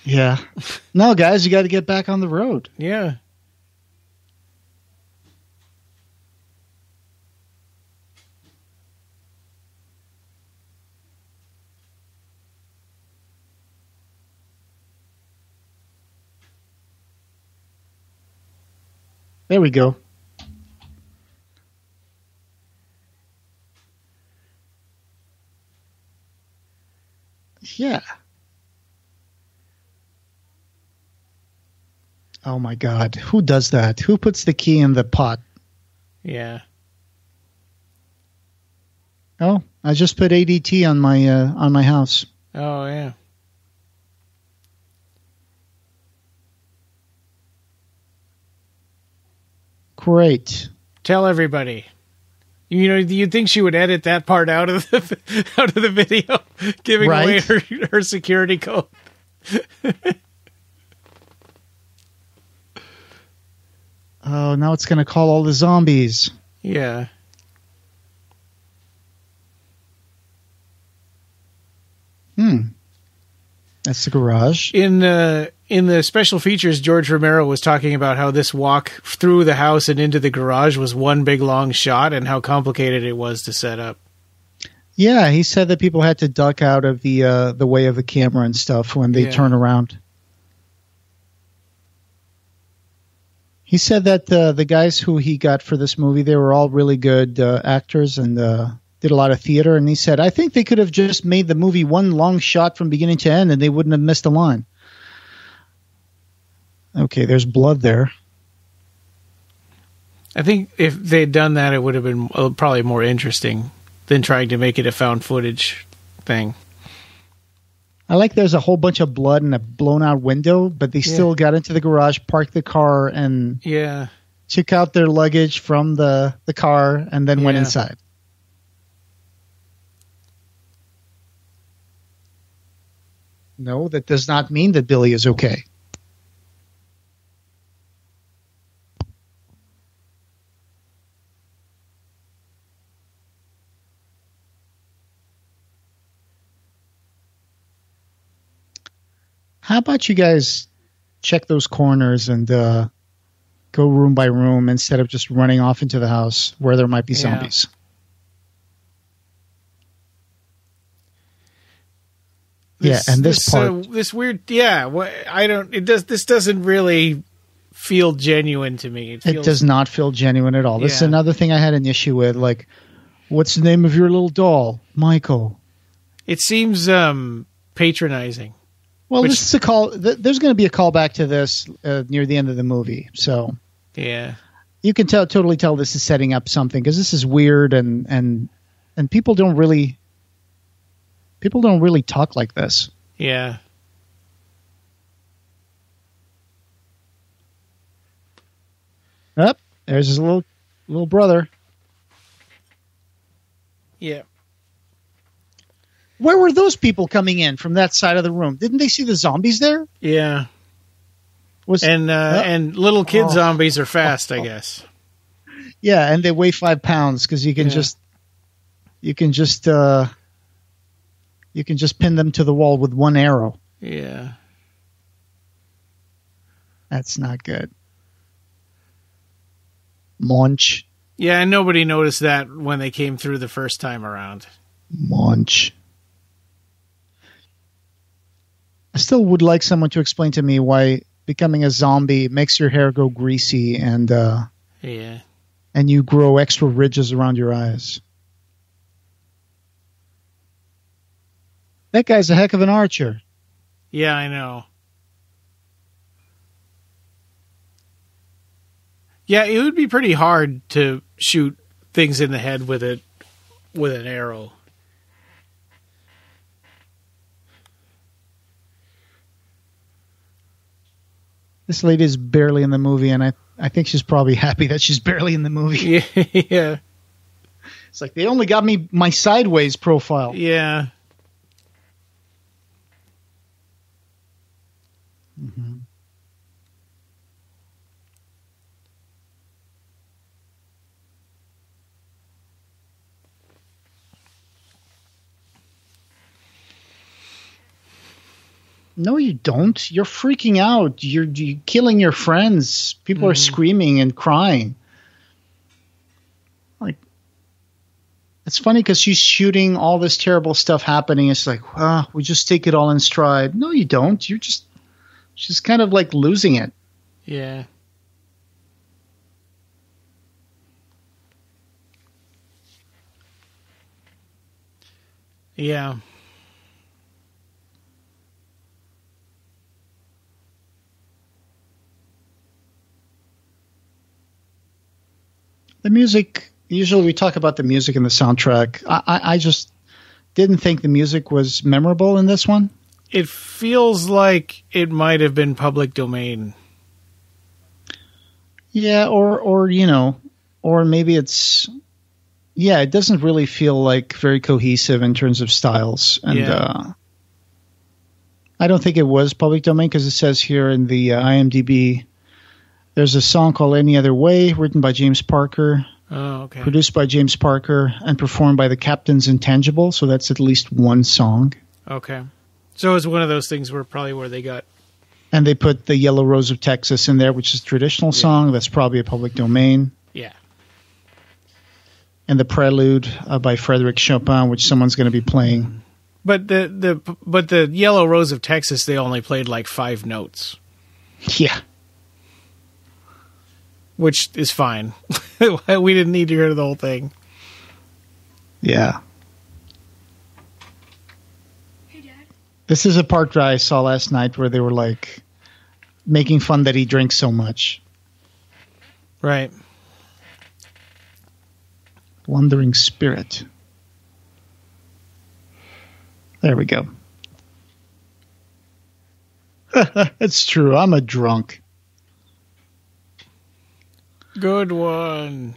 Speaker 4: Yeah. No, guys, you got to get back on the road.
Speaker 5: Yeah.
Speaker 4: There we go. Yeah. Oh my God. Who does that? Who puts the key in the pot?
Speaker 5: Yeah.
Speaker 4: Oh, I just put ADT on my house.
Speaker 5: Oh, yeah.
Speaker 4: Great.
Speaker 5: Tell everybody. You know, you'd think she would edit that part out of the video, giving away her security code.
Speaker 4: Oh, now it's going to call all the zombies.
Speaker 5: Yeah.
Speaker 4: That's the garage.
Speaker 5: In the special features, George Romero was talking about how this walk through the house and into the garage was one big long shot and how complicated it was to set up.
Speaker 4: Yeah, he said that people had to duck out of the way of the camera and stuff when they turn around. He said that the guys who he got for this movie, they were all really good actors and did a lot of theater. And he said, I think they could have just made the movie one long shot from beginning to end and they wouldn't have missed a line. Okay, there's blood there.
Speaker 5: I think if they'd done that, it would have been probably more interesting than trying to make it a found footage thing.
Speaker 4: I like there's a whole bunch of blood and a blown out window, but they still got into the garage, parked the car, and took out their luggage from the car and then went inside. No, that does not mean that Billy is okay. How about you guys check those corners and go room by room instead of just running off into the house where there might be zombies? And this part,
Speaker 5: this weird, this doesn't really feel genuine to me.
Speaker 4: It does not feel genuine at all. This is another thing I had an issue with. Like, what's the name of your little doll, Michael?
Speaker 5: It seems patronizing.
Speaker 4: Well, this is a call. There's going to be a callback to this near the end of the movie, so you can totally tell this is setting up something because this is weird and people don't really talk like this.
Speaker 5: Yeah.
Speaker 4: Up there's his little brother.
Speaker 5: Yeah.
Speaker 4: Where were those people coming in from that side of the room? Didn't they see the zombies there?
Speaker 5: Yeah. And little kid zombies are fast, I guess.
Speaker 4: Yeah, and they weigh 5 pounds because you can just pin them to the wall with one arrow.
Speaker 5: Yeah.
Speaker 4: That's not good. Munch.
Speaker 5: Yeah, and nobody noticed that when they came through the first time around.
Speaker 4: Munch. I still would like someone to explain to me why becoming a zombie makes your hair go greasy and you grow extra ridges around your eyes. That guy's a heck of an archer.
Speaker 5: Yeah, I know. Yeah, it would be pretty hard to shoot things in the head with an arrow.
Speaker 4: This lady is barely in the movie, and I think she's probably happy that she's barely in the movie.
Speaker 5: Yeah.
Speaker 4: It's like, they only got me my sideways profile.
Speaker 5: Yeah.
Speaker 4: Mm-hmm. No, you don't. You're freaking out. You're killing your friends. People are screaming and crying. Like, it's funny because she's shooting all this terrible stuff happening. It's like, we just take it all in stride. No, you don't. She's kind of like losing it.
Speaker 5: Yeah. Yeah.
Speaker 4: The music, usually we talk about the music and the soundtrack. I just didn't think the music was memorable in this one.
Speaker 5: It feels like it might have been public domain.
Speaker 4: Yeah, or maybe it's, it doesn't really feel like very cohesive in terms of styles. And I don't think it was public domain because it says here in the IMDb, there's a song called Any Other Way, written by James Parker, produced by James Parker, and performed by the Captains Intangible. So that's at least one song.
Speaker 5: Okay. So it's one of those things where they got...
Speaker 4: And they put the Yellow Rose of Texas in there, which is a traditional song. That's probably a public domain.
Speaker 5: Yeah.
Speaker 4: And the Prelude by Frédéric Chopin, which someone's going to be playing.
Speaker 5: But the Yellow Rose of Texas, they only played like 5 notes.
Speaker 4: Yeah.
Speaker 5: Which is fine. We didn't need to hear the whole thing.
Speaker 4: Yeah.
Speaker 6: Hey, Dad.
Speaker 4: This is a part that I saw last night where they were like making fun that he drinks so much.
Speaker 5: Right.
Speaker 4: Wandering Spirit. There we go. It's true. I'm a drunk.
Speaker 5: Good one.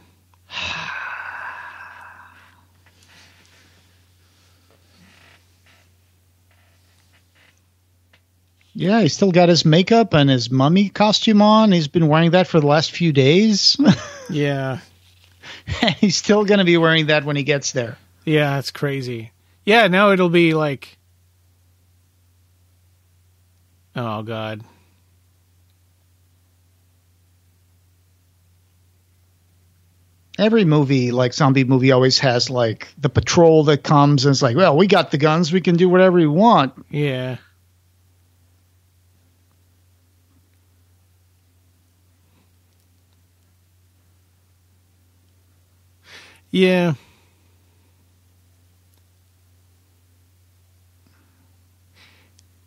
Speaker 4: Yeah, he's still got his makeup and his mummy costume on. He's been wearing that for the last few days.
Speaker 5: Yeah.
Speaker 4: He's still going to be wearing that when he gets there.
Speaker 5: Yeah, it's crazy. Yeah, now it'll be like... Oh, God.
Speaker 4: Every movie, like zombie movie, always has like the patrol that comes and it's like, well, we got the guns. We can do whatever we want.
Speaker 5: Yeah. Yeah.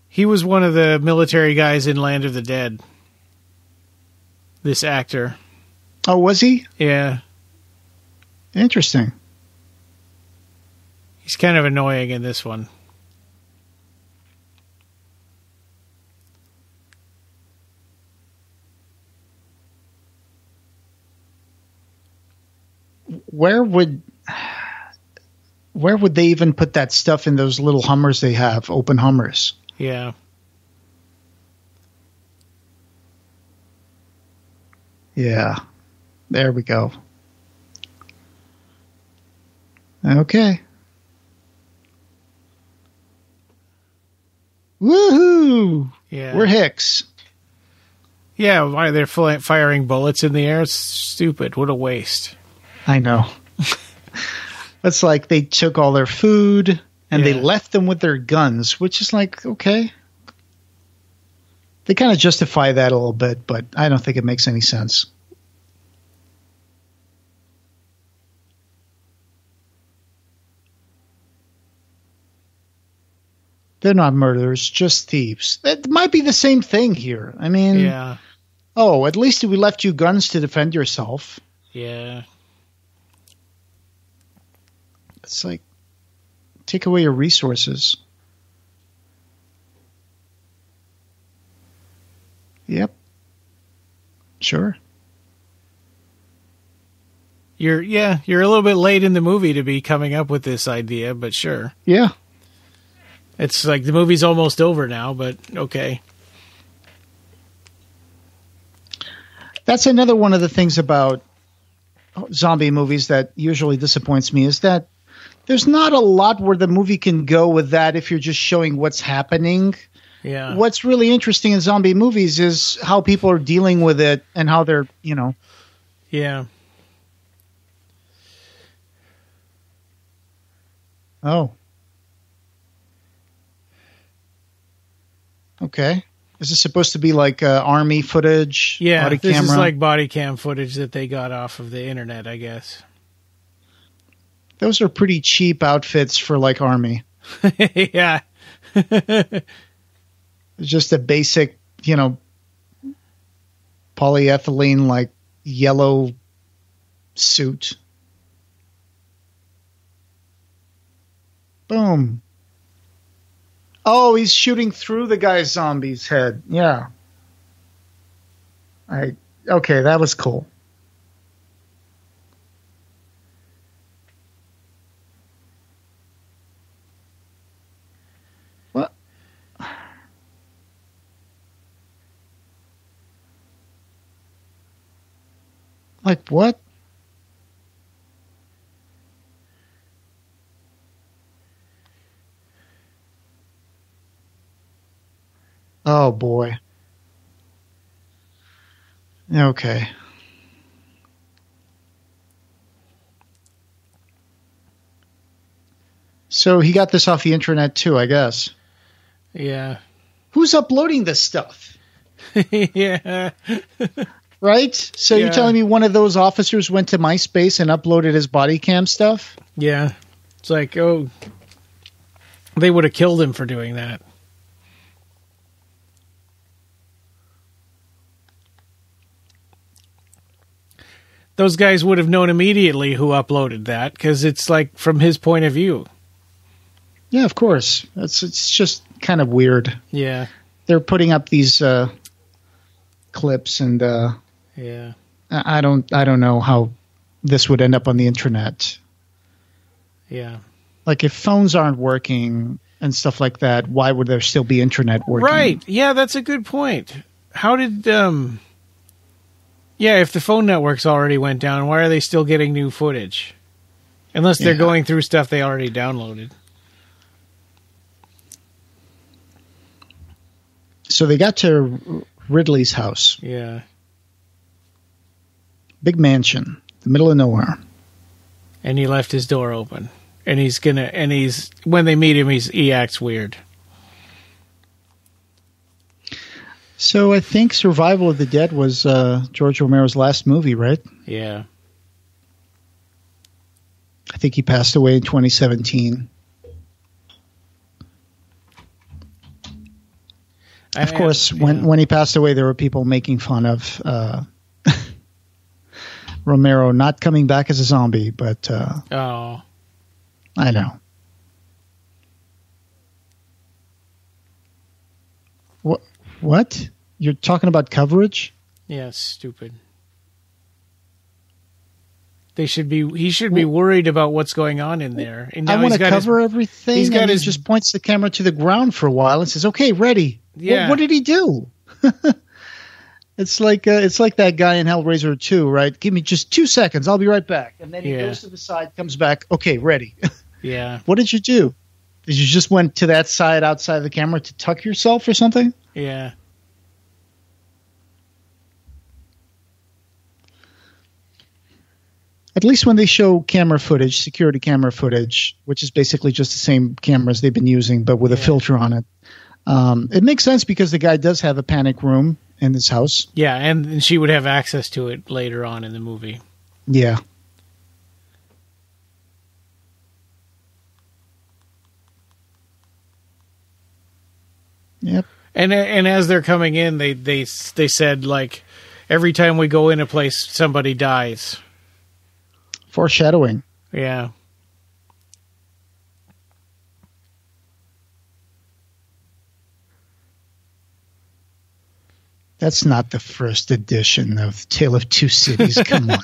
Speaker 5: He was one of the military guys in Land of the Dead. This actor.
Speaker 4: Oh, was he?
Speaker 5: Yeah.
Speaker 4: Interesting.
Speaker 5: He's kind of annoying in this one.
Speaker 4: Where would they even put that stuff in those little Hummers they have, open Hummers?
Speaker 5: Yeah.
Speaker 4: Yeah. There we go. Okay. Woohoo!
Speaker 5: Yeah.
Speaker 4: We're Hicks.
Speaker 5: Yeah, why they're firing bullets in the air? It's stupid. What a waste.
Speaker 4: I know. It's like they took all their food and they left them with their guns, which is like, okay. They kind of justify that a little bit, but I don't think it makes any sense. They're not murderers, just thieves. It might be the same thing here. I mean,
Speaker 5: Yeah.
Speaker 4: oh, at least we left you guns to defend yourself.
Speaker 5: Yeah.
Speaker 4: It's like, take away your resources. Yep. Sure.
Speaker 5: You're a little bit late in the movie to be coming up with this idea, but sure.
Speaker 4: Yeah.
Speaker 5: It's like the movie's almost over now, but okay.
Speaker 4: That's another one of the things about zombie movies that usually disappoints me is that there's not a lot where the movie can go with that if you're just showing what's happening.
Speaker 5: Yeah.
Speaker 4: What's really interesting in zombie movies is how people are dealing with it and how they're,
Speaker 5: Yeah.
Speaker 4: Oh. Okay. Is this supposed to be like army footage?
Speaker 5: Yeah,
Speaker 4: body
Speaker 5: this
Speaker 4: camera?
Speaker 5: is like body cam footage that they got off of the internet, I guess.
Speaker 4: Those are pretty cheap outfits for like army.
Speaker 5: Yeah.
Speaker 4: It's just a basic, polyethylene like yellow suit. Boom. Oh, he's shooting through the guy's zombie's head. Yeah. Okay, that was cool. What? Like what? Oh boy. Okay. So he got this off the internet too, I guess.
Speaker 5: Yeah.
Speaker 4: Who's uploading this stuff?
Speaker 5: Yeah.
Speaker 4: Right? So
Speaker 5: Yeah.
Speaker 4: you're telling me one of those officers went to MySpace and uploaded his body cam stuff?
Speaker 5: Yeah. It's like, oh, they would have killed him for doing that. Those guys would have known immediately who uploaded that because it's like from his point of view.
Speaker 4: Yeah, of course. It's just kind of weird.
Speaker 5: Yeah.
Speaker 4: They're putting up these clips, and
Speaker 5: Yeah.
Speaker 4: I don't know how this would end up on the internet.
Speaker 5: Yeah.
Speaker 4: Like if phones aren't working and stuff like that, why would there still be internet working?
Speaker 5: Right. Yeah, that's a good point. How did yeah, if the phone networks already went down, why are they still getting new footage? Unless they're
Speaker 4: Yeah.
Speaker 5: going through stuff they already downloaded.
Speaker 4: So they got to Ridley's house,
Speaker 5: Yeah.
Speaker 4: big mansion, the middle of nowhere.
Speaker 5: And he left his door open. And when they meet him, he acts weird.
Speaker 4: So I think Survival of the Dead was George Romero's last movie, right?
Speaker 5: Yeah.
Speaker 4: I think he passed away in 2017. Of course, when he passed away, there were people making fun of Romero not coming back as a zombie, but
Speaker 5: Oh.
Speaker 4: I know. What? You're talking about coverage?
Speaker 5: Yeah, stupid. He should be worried about what's going on in there. And
Speaker 4: I
Speaker 5: now
Speaker 4: want to
Speaker 5: he's got
Speaker 4: cover everything.
Speaker 5: he's got
Speaker 4: and
Speaker 5: his-
Speaker 4: he just points the camera to the ground for a while and says, "Okay, ready."
Speaker 5: Yeah.
Speaker 4: What did he do? It's like that guy in Hellraiser 2, right? Give me just 2 seconds. I'll be right back. And then he
Speaker 5: Yeah.
Speaker 4: goes to the side, comes back. Okay, ready.
Speaker 5: Yeah.
Speaker 4: What did you do? Did you just went to that side outside the camera to tuck yourself or something?
Speaker 5: Yeah.
Speaker 4: At least when they show camera footage, security camera footage, which is basically just the same cameras they've been using, but with a filter on it. It makes sense because the guy does have a panic room in his house.
Speaker 5: Yeah, and she would have access to it later on in the movie.
Speaker 4: Yeah. Yep.
Speaker 5: And as they're coming in, they said like every time we go in a place, somebody dies.
Speaker 4: Foreshadowing.
Speaker 5: Yeah.
Speaker 4: That's not the first edition of Tale of Two Cities. Come on,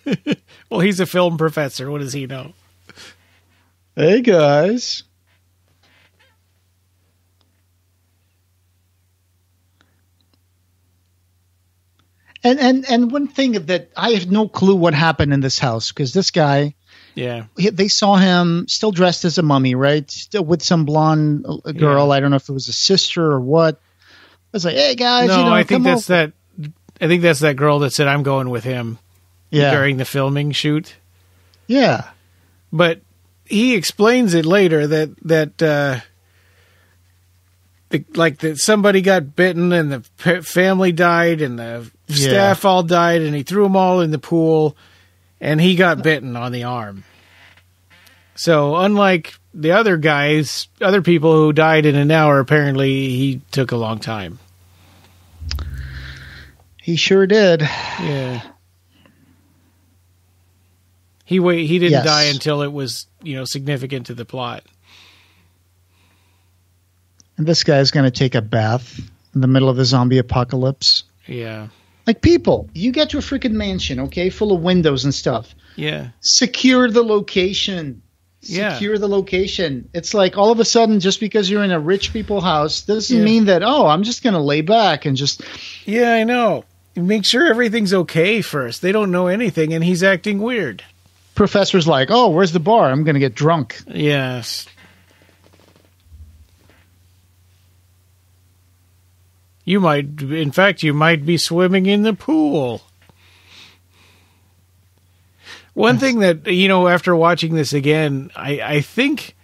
Speaker 4: dude.
Speaker 5: Well, he's a film professor. What does he know?
Speaker 4: Hey, guys. And one thing that I have no clue what happened in this house, because this guy, they saw him still dressed as a mummy, right? Still with some blonde girl. I don't know if it was a sister or what. I was like, hey guys,
Speaker 5: no, I think that's
Speaker 4: over.
Speaker 5: I think that's that girl that said I'm going with him during the filming shoot.
Speaker 4: Yeah,
Speaker 5: but he explains it later that somebody got bitten and the family died and the staff all died and he threw them all in the pool and he got bitten on the arm. So unlike the other guys, other people who died in an hour, apparently he took a long time.
Speaker 4: He sure did.
Speaker 5: Yeah. He didn't die until it was, significant to the plot.
Speaker 4: And this guy's going to take a bath in the middle of the zombie apocalypse.
Speaker 5: Yeah.
Speaker 4: Like, people, you get to a freaking mansion, okay, full of windows and stuff.
Speaker 5: Yeah.
Speaker 4: Secure the location. Secure the location. It's like all of a sudden, just because you're in a rich people house, doesn't mean that, I'm just going to lay back and just...
Speaker 5: Yeah, I know. Make sure everything's okay first. They don't know anything, and he's acting weird.
Speaker 4: Professor's like, where's the bar? I'm going to get drunk.
Speaker 5: Yes. You might be swimming in the pool. One thing that, after watching this again, I think,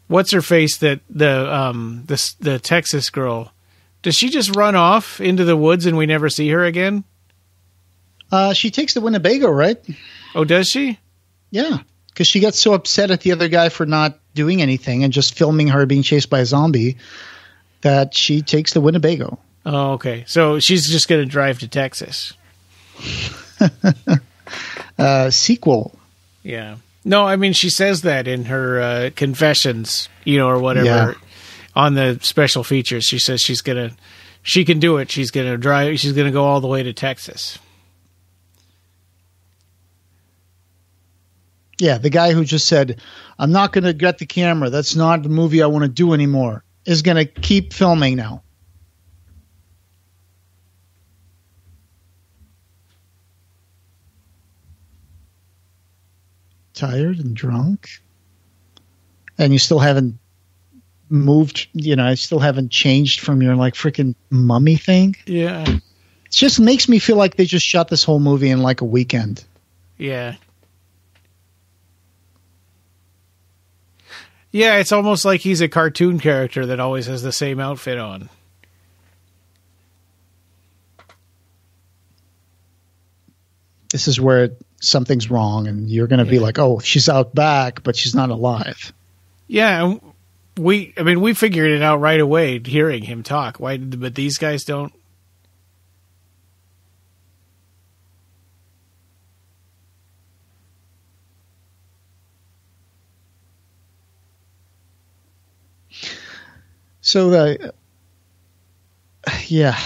Speaker 5: what's her face, that the Texas girl, does she just run off into the woods and we never see her again?
Speaker 4: She takes the Winnebago, right?
Speaker 5: Oh, does she?
Speaker 4: Yeah, because she gets so upset at the other guy for not doing anything and just filming her being chased by a zombie that she takes the Winnebago.
Speaker 5: Oh, okay. So she's just going to drive to Texas.
Speaker 4: Sequel.
Speaker 5: Yeah. No, I mean, she says that in her confessions, or whatever, on the special features. She says she can do it. She's going to drive. She's going to go all the way to Texas.
Speaker 4: Yeah, the guy who just said, I'm not going to get the camera. That's not the movie I want to do anymore, is going to keep filming now. Tired and drunk? And you still haven't moved, I still haven't changed from your, freaking mummy thing?
Speaker 5: Yeah.
Speaker 4: It just makes me feel like they just shot this whole movie in, a weekend.
Speaker 5: Yeah. Yeah, it's almost like he's a cartoon character that always has the same outfit on.
Speaker 4: This is where something's wrong, and you're going to be like, she's out back, but she's not alive.
Speaker 5: Yeah, we figured it out right away hearing him talk. But these guys don't?
Speaker 4: So, yeah.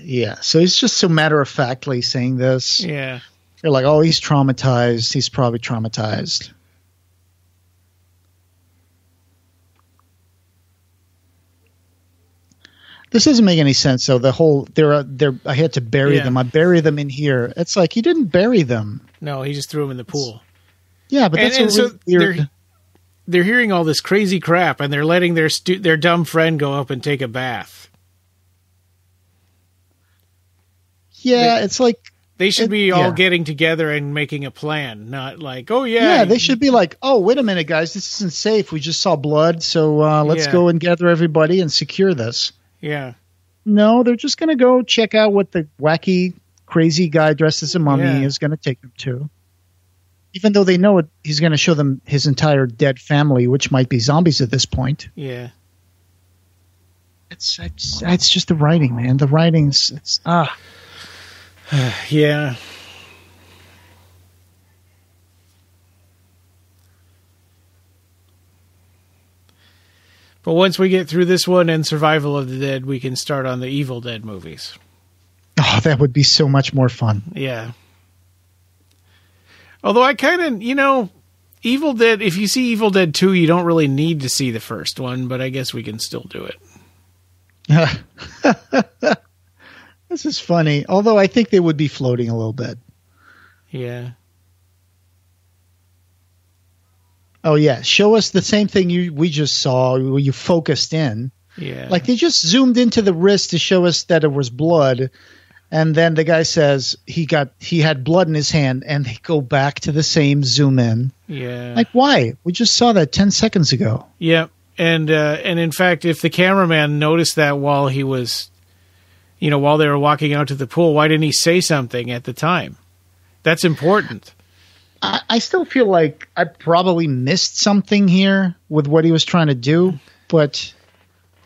Speaker 4: Yeah. So he's just so matter-of-factly saying this.
Speaker 5: Yeah.
Speaker 4: You're like, he's traumatized. He's probably traumatized. This doesn't make any sense, though. The whole I had to bury them. I bury them in here. It's like, you didn't bury them.
Speaker 5: No, he just threw them in the pool.
Speaker 4: Yeah, but that's weird.
Speaker 5: They're hearing all this crazy crap, and they're letting their dumb friend go up and take a bath.
Speaker 4: Yeah, it's like
Speaker 5: they should be all getting together and making a plan, not like,
Speaker 4: Yeah, they should be like, wait a minute, guys, this isn't safe. We just saw blood, so let's go and gather everybody and secure this.
Speaker 5: Yeah.
Speaker 4: No, they're just going to go check out what the wacky, crazy guy dressed as a mummy is going to take them to. Even though they know he's going to show them his entire dead family, which might be zombies at this point.
Speaker 5: Yeah.
Speaker 4: It's just the writing, man. The writing's
Speaker 5: Yeah. But once we get through this one and Survival of the Dead, we can start on the Evil Dead movies.
Speaker 4: Oh, that would be so much more fun.
Speaker 5: Yeah. Although I kind of, Evil Dead, if you see Evil Dead 2, you don't really need to see the first one, but I guess we can still do it.
Speaker 4: This is funny. Although I think they would be floating a little bit.
Speaker 5: Yeah.
Speaker 4: Oh, yeah. Show us the same thing we just saw where you focused in.
Speaker 5: Yeah.
Speaker 4: Like they just zoomed into the wrist to show us that it was blood. And then the guy says he had blood in his hand, and they go back to the same zoom in.
Speaker 5: Yeah.
Speaker 4: Like, why? We just saw that 10 seconds ago.
Speaker 5: Yeah. And in fact, if the cameraman noticed that while he was, while they were walking out to the pool, why didn't he say something at the time? That's important.
Speaker 4: I still feel like I probably missed something here with what he was trying to do, but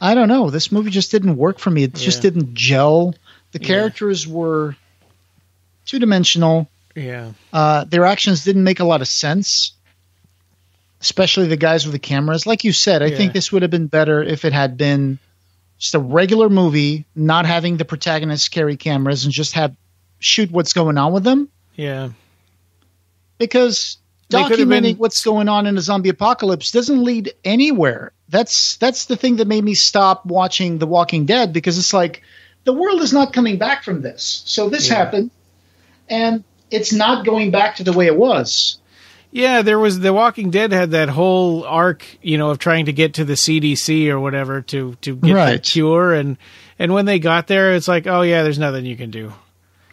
Speaker 4: I don't know. This movie just didn't work for me. It just didn't gel. The characters were two-dimensional.
Speaker 5: Yeah.
Speaker 4: Their actions didn't make a lot of sense, especially the guys with the cameras. Like you said, I think this would have been better if it had been just a regular movie, not having the protagonists carry cameras and just shoot what's going on with them.
Speaker 5: Yeah.
Speaker 4: Because documenting what's going on in a zombie apocalypse doesn't lead anywhere. That's the thing that made me stop watching The Walking Dead, because it's like the world is not coming back from this. So this happened, and it's not going back to the way it was.
Speaker 5: Yeah, there was The Walking Dead had that whole arc, of trying to get to the CDC or whatever to get the cure, and when they got there, it's like, oh yeah, there's nothing you can do.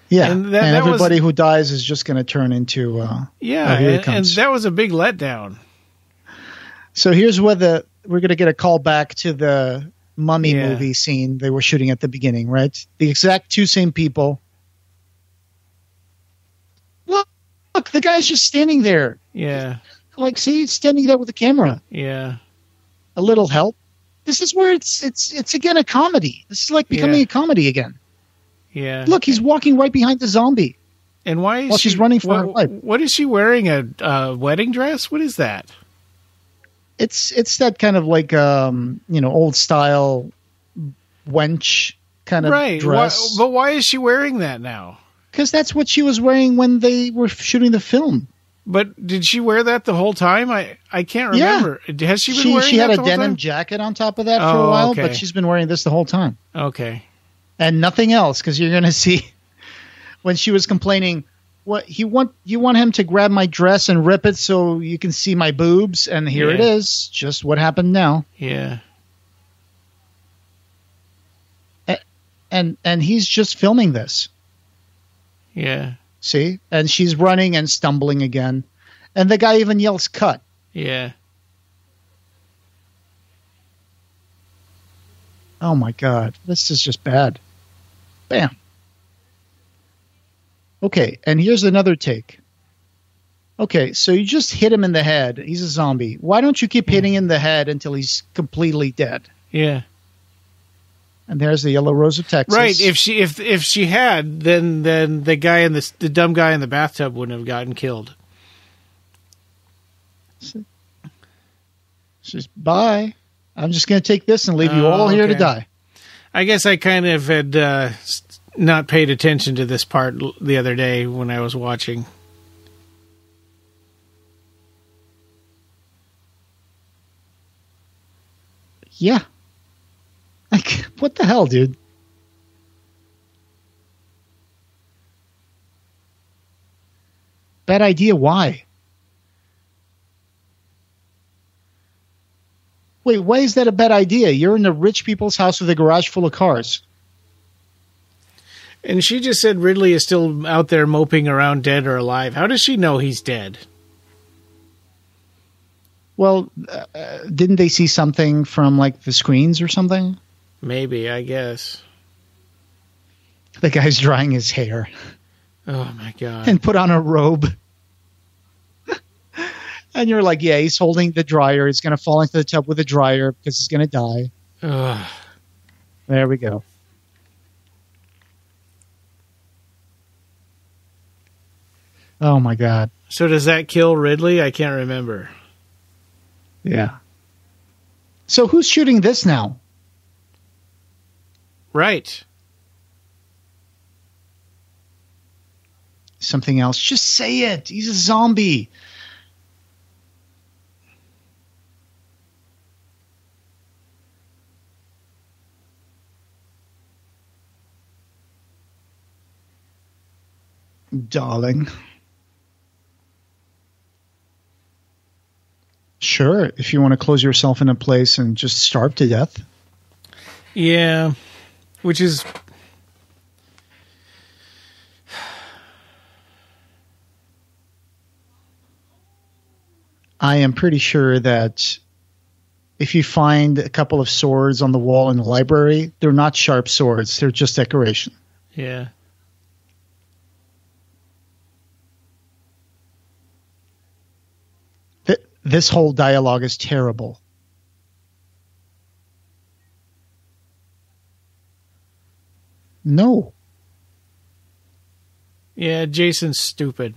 Speaker 4: Yeah, and everybody who dies is just going to turn into
Speaker 5: and that was a big letdown. So
Speaker 4: here's where we're going to get a call back to the Mummy movie scene they were shooting at the beginning, right? The exact two same people. Look, the guy's just standing there.
Speaker 5: Yeah.
Speaker 4: Like, see, he's standing there with the camera.
Speaker 5: Yeah.
Speaker 4: A little help. This is where it's again a comedy. This is like becoming a comedy again.
Speaker 5: Yeah.
Speaker 4: Look, he's walking right behind the zombie.
Speaker 5: And why is
Speaker 4: she's running for her life?
Speaker 5: What is she wearing? A wedding dress? What is that?
Speaker 4: It's that kind of like old style wench kind of dress.
Speaker 5: But why is she wearing that now?
Speaker 4: Because that's what she was wearing when they were shooting the film.
Speaker 5: But did she wear that the whole time? I can't remember. Yeah. Has she been wearing that?
Speaker 4: She had a denim jacket on top of that for a while, but she's been wearing this the whole time.
Speaker 5: Okay.
Speaker 4: And nothing else, because you're going to see when she was complaining, you want him to grab my dress and rip it so you can see my boobs, and here it is, just what happened now.
Speaker 5: Yeah.
Speaker 4: And he's just filming this.
Speaker 5: Yeah.
Speaker 4: See? And she's running and stumbling again. And the guy even yells, cut.
Speaker 5: Yeah.
Speaker 4: Oh my God. This is just bad. Bam. Okay, and here's another take. Okay, so you just hit him in the head. He's a zombie. Why don't you keep hitting him in the head until he's completely dead?
Speaker 5: Yeah.
Speaker 4: And there's the Yellow Rose of Texas.
Speaker 5: Right. If she had, then the guy in the dumb guy in the bathtub wouldn't have gotten killed.
Speaker 4: She's bye. I'm just going to take this and leave you all here to die.
Speaker 5: I guess I kind of had not paid attention to this part the other day when I was watching.
Speaker 4: Yeah. Like, what the hell, dude? Bad idea. Why? Wait, why is that a bad idea? You're in a rich people's house with a garage full of cars.
Speaker 5: And she just said Ridley is still out there moping around dead or alive. How does she know he's dead?
Speaker 4: Well, didn't they see something from, like, the screens or something?
Speaker 5: Maybe, I guess.
Speaker 4: The guy's drying his hair.
Speaker 5: Oh, my God.
Speaker 4: And put on a robe. And you're like, yeah, he's holding the dryer. He's going to fall into the tub with a dryer because he's going to die. There we go. Oh my God.
Speaker 5: So does that kill Ridley? I can't remember.
Speaker 4: Yeah. So who's shooting this now?
Speaker 5: Right.
Speaker 4: Something else. Just say it. He's a zombie. Darling. Sure, if you want to close yourself in a place and just starve to death.
Speaker 5: Yeah, which is...
Speaker 4: I am pretty sure that if you find a couple of swords on the wall in the library, they're not sharp swords. They're just decoration.
Speaker 5: Yeah.
Speaker 4: This whole dialogue is terrible. No.
Speaker 5: Yeah, Jason's stupid.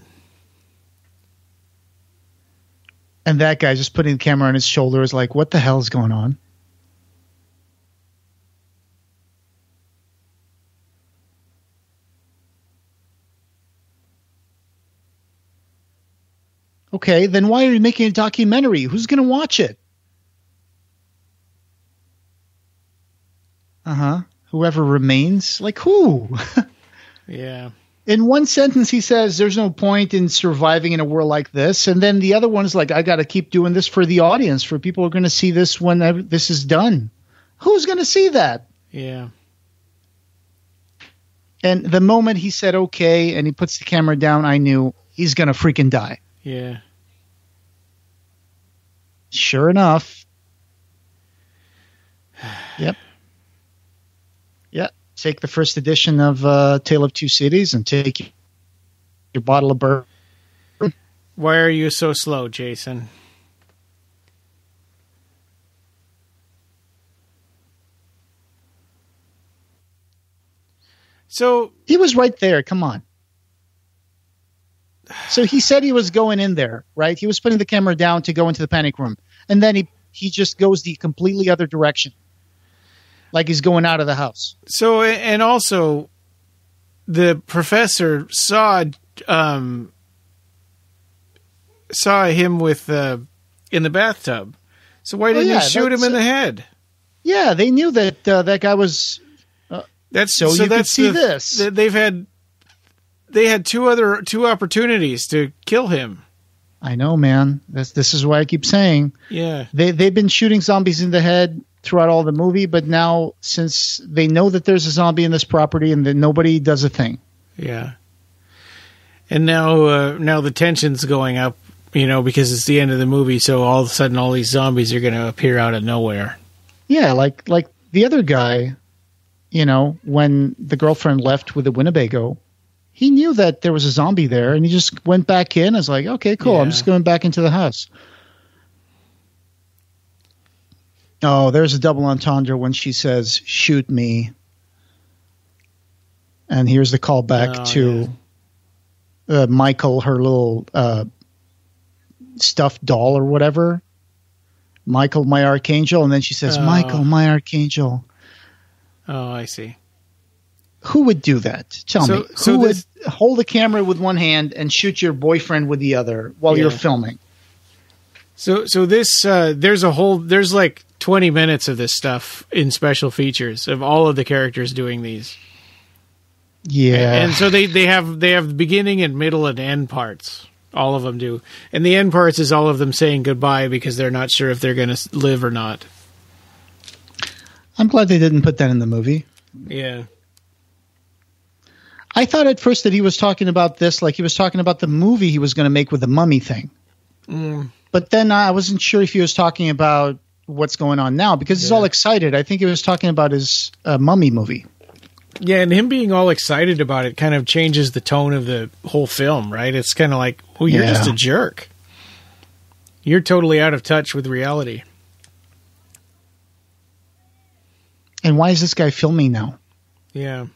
Speaker 4: And that guy just putting the camera on his shoulder is like, what the hell is going on? Okay, then why are you making a documentary? Who's going to watch it? Uh-huh. Whoever remains? Like who?
Speaker 5: Yeah.
Speaker 4: In one sentence, he says there's no point in surviving in a world like this. And then the other one is like, I got to keep doing this for the audience, for people who are going to see this when this is done. Who's going to see that?
Speaker 5: Yeah.
Speaker 4: And the moment he said okay and he puts the camera down, I knew he's going to freaking die.
Speaker 5: Yeah.
Speaker 4: Sure enough. Yep. Yep. Take the first edition of Tale of Two Cities and take your bottle of bourbon.
Speaker 5: Why are you so slow, Jason? So
Speaker 4: he was right there. Come on. So he said he was going in there, right? He was putting the camera down to go into the panic room. And then he just goes the completely other direction. Like he's going out of the house.
Speaker 5: So, and also, the professor saw him with in the bathtub. So why didn't he shoot him in the head?
Speaker 4: Yeah, they knew that that guy was.
Speaker 5: That's
Speaker 4: so you could see this.
Speaker 5: They had two opportunities to kill him.
Speaker 4: I know, man. This is why I keep saying.
Speaker 5: Yeah.
Speaker 4: They've been shooting zombies in the head throughout all the movie, but now since they know that there's a zombie in this property and that nobody does a thing.
Speaker 5: Yeah. And now the tension's going up, because it's the end of the movie, so all of a sudden all these zombies are going to appear out of nowhere.
Speaker 4: Yeah, like the other guy, when the girlfriend left with the Winnebago, he knew that there was a zombie there, and he just went back in. I was like, okay, cool. Yeah. I'm just going back into the house. Oh, there's a double entendre when she says, shoot me. And here's the callback to Michael, her little stuffed doll or whatever. Michael, my archangel. And then she says, Michael, my archangel.
Speaker 5: Oh, I see.
Speaker 4: Who would do that? Tell me. Who would hold the camera with one hand and shoot your boyfriend with the other while you're filming?
Speaker 5: So this there's like 20 minutes of this stuff in special features of all of the characters doing these.
Speaker 4: Yeah.
Speaker 5: And so they have the beginning and middle and end parts. All of them do. And the end parts is all of them saying goodbye because they're not sure if they're going to live or not.
Speaker 4: I'm glad they didn't put that in the movie.
Speaker 5: Yeah.
Speaker 4: I thought at first that he was talking about this like he was talking about the movie he was going to make with the mummy thing. But then I wasn't sure if he was talking about what's going on now because he's all excited. I think he was talking about his mummy movie.
Speaker 5: Yeah, and him being all excited about it kind of changes the tone of the whole film, right? It's kind of like, well, you're just a jerk. You're totally out of touch with reality.
Speaker 4: And why is this guy filming now?
Speaker 5: Yeah.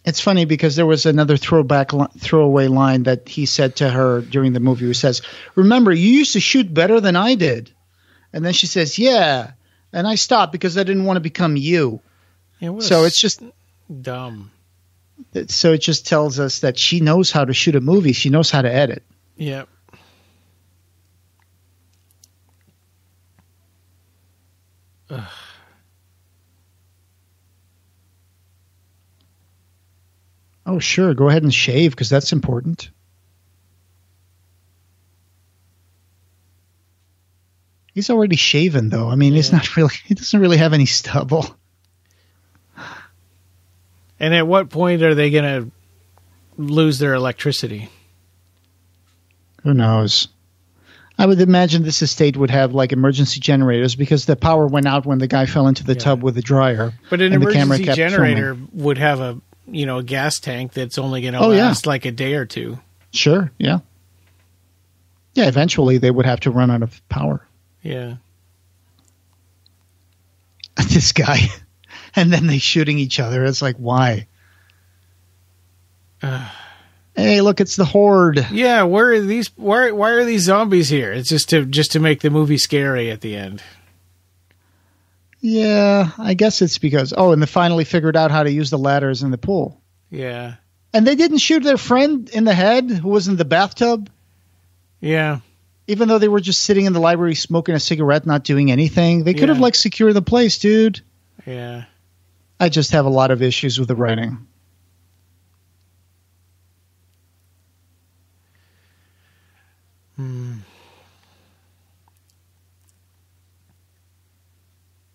Speaker 4: It's funny because there was another throwaway line that he said to her during the movie, who says, "Remember, you used to shoot better than I did." And then she says, "Yeah, and I stopped because I didn't want to become you."
Speaker 5: Yeah,
Speaker 4: so it's just
Speaker 5: dumb.
Speaker 4: So it just tells us that she knows how to shoot a movie. She knows how to edit.
Speaker 5: Yeah. Ugh.
Speaker 4: Oh, sure. Go ahead and shave because that's important. He's already shaven, though. I mean, he doesn't really have any stubble.
Speaker 5: And at what point are they going to lose their electricity?
Speaker 4: Who knows? I would imagine this estate would have like emergency generators because the power went out when the guy fell into the tub with the dryer.
Speaker 5: But an emergency generator would have a gas tank that's only going to last like a day or two.
Speaker 4: Sure, yeah. Yeah, eventually they would have to run out of power.
Speaker 5: Yeah.
Speaker 4: This guy. And then they shooting each other. It's like, why? Hey, look, it's the Horde.
Speaker 5: Yeah, where are these? Why are these zombies here? It's just to make the movie scary at the end.
Speaker 4: Yeah, I guess it's because and they finally figured out how to use the ladders in the pool.
Speaker 5: Yeah,
Speaker 4: and they didn't shoot their friend in the head who was in the bathtub.
Speaker 5: Yeah,
Speaker 4: even though they were just sitting in the library smoking a cigarette, not doing anything, they could have secured the place, dude.
Speaker 5: Yeah,
Speaker 4: I just have a lot of issues with the writing.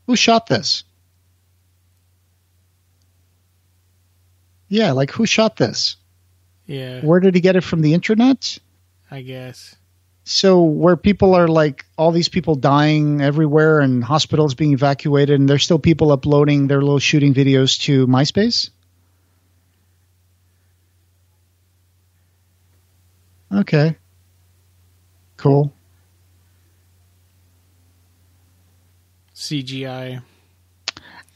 Speaker 4: Who shot this? Yeah, like who shot this?
Speaker 5: Yeah.
Speaker 4: Where did he get it from the internet?
Speaker 5: I guess.
Speaker 4: So where people are like all these people dying everywhere and hospitals being evacuated and there's still people uploading their little shooting videos to MySpace? Okay. Cool.
Speaker 5: CGI.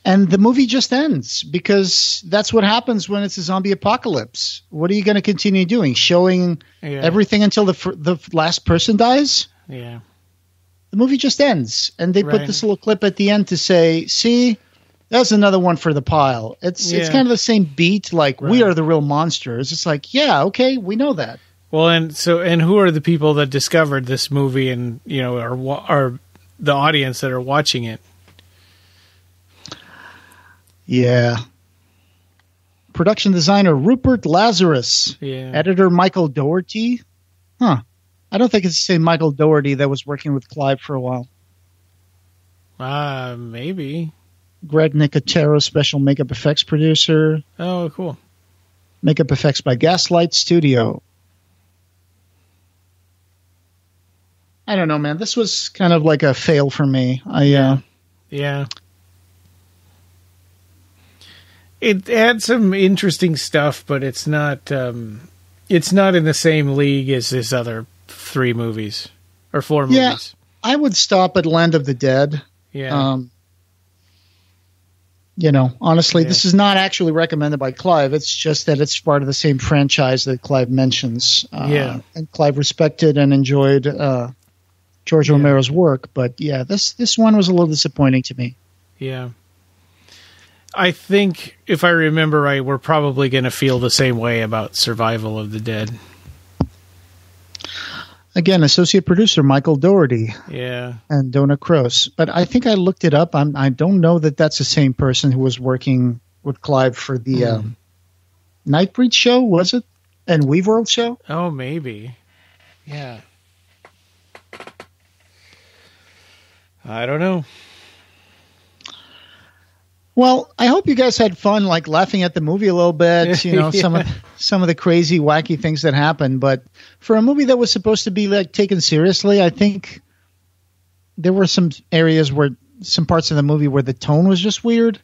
Speaker 4: And the movie just ends because that's what happens when it's a zombie apocalypse. What are you going to continue doing? Showing everything until the last person dies?
Speaker 5: Yeah.
Speaker 4: The movie just ends. And they put this little clip at the end to say, see, that's another one for the pile. It's kind of the same beat, like we are the real monsters. It's like, yeah, okay, we know that.
Speaker 5: Well, and who are the people that discovered this movie and, are the audience that are watching it?
Speaker 4: Yeah. Production designer Rupert Lazarus.
Speaker 5: Yeah.
Speaker 4: Editor Michael Dougherty. Huh. I don't think it's the same Michael Dougherty that was working with Clive for a while.
Speaker 5: Maybe.
Speaker 4: Greg Nicotero, special makeup effects producer.
Speaker 5: Oh, cool.
Speaker 4: Makeup effects by Gaslight Studio. I don't know, man. This was kind of like a fail for me.
Speaker 5: Yeah. It had some interesting stuff, but it's not in the same league as his other 3 movies or 4 movies.
Speaker 4: Yeah, I would stop at Land of the Dead.
Speaker 5: Yeah.
Speaker 4: Honestly, this is not actually recommended by Clive. It's just that it's part of the same franchise that Clive mentions. And Clive respected and enjoyed George Romero's work. But yeah, this one was a little disappointing to me.
Speaker 5: Yeah. I think, if I remember right, we're probably going to feel the same way about Survival of the Dead.
Speaker 4: Again, associate producer Michael Dougherty.
Speaker 5: Yeah.
Speaker 4: And Donna Kroos. But I think I looked it up. I don't know that that's the same person who was working with Clive for the Nightbreed show, was it? And Weaveworld show?
Speaker 5: Oh, maybe. Yeah. I don't know.
Speaker 4: Well, I hope you guys had fun, like laughing at the movie a little bit. Some of the crazy, wacky things that happened. But for a movie that was supposed to be like taken seriously, I think there were some parts of the movie where the tone was just weird,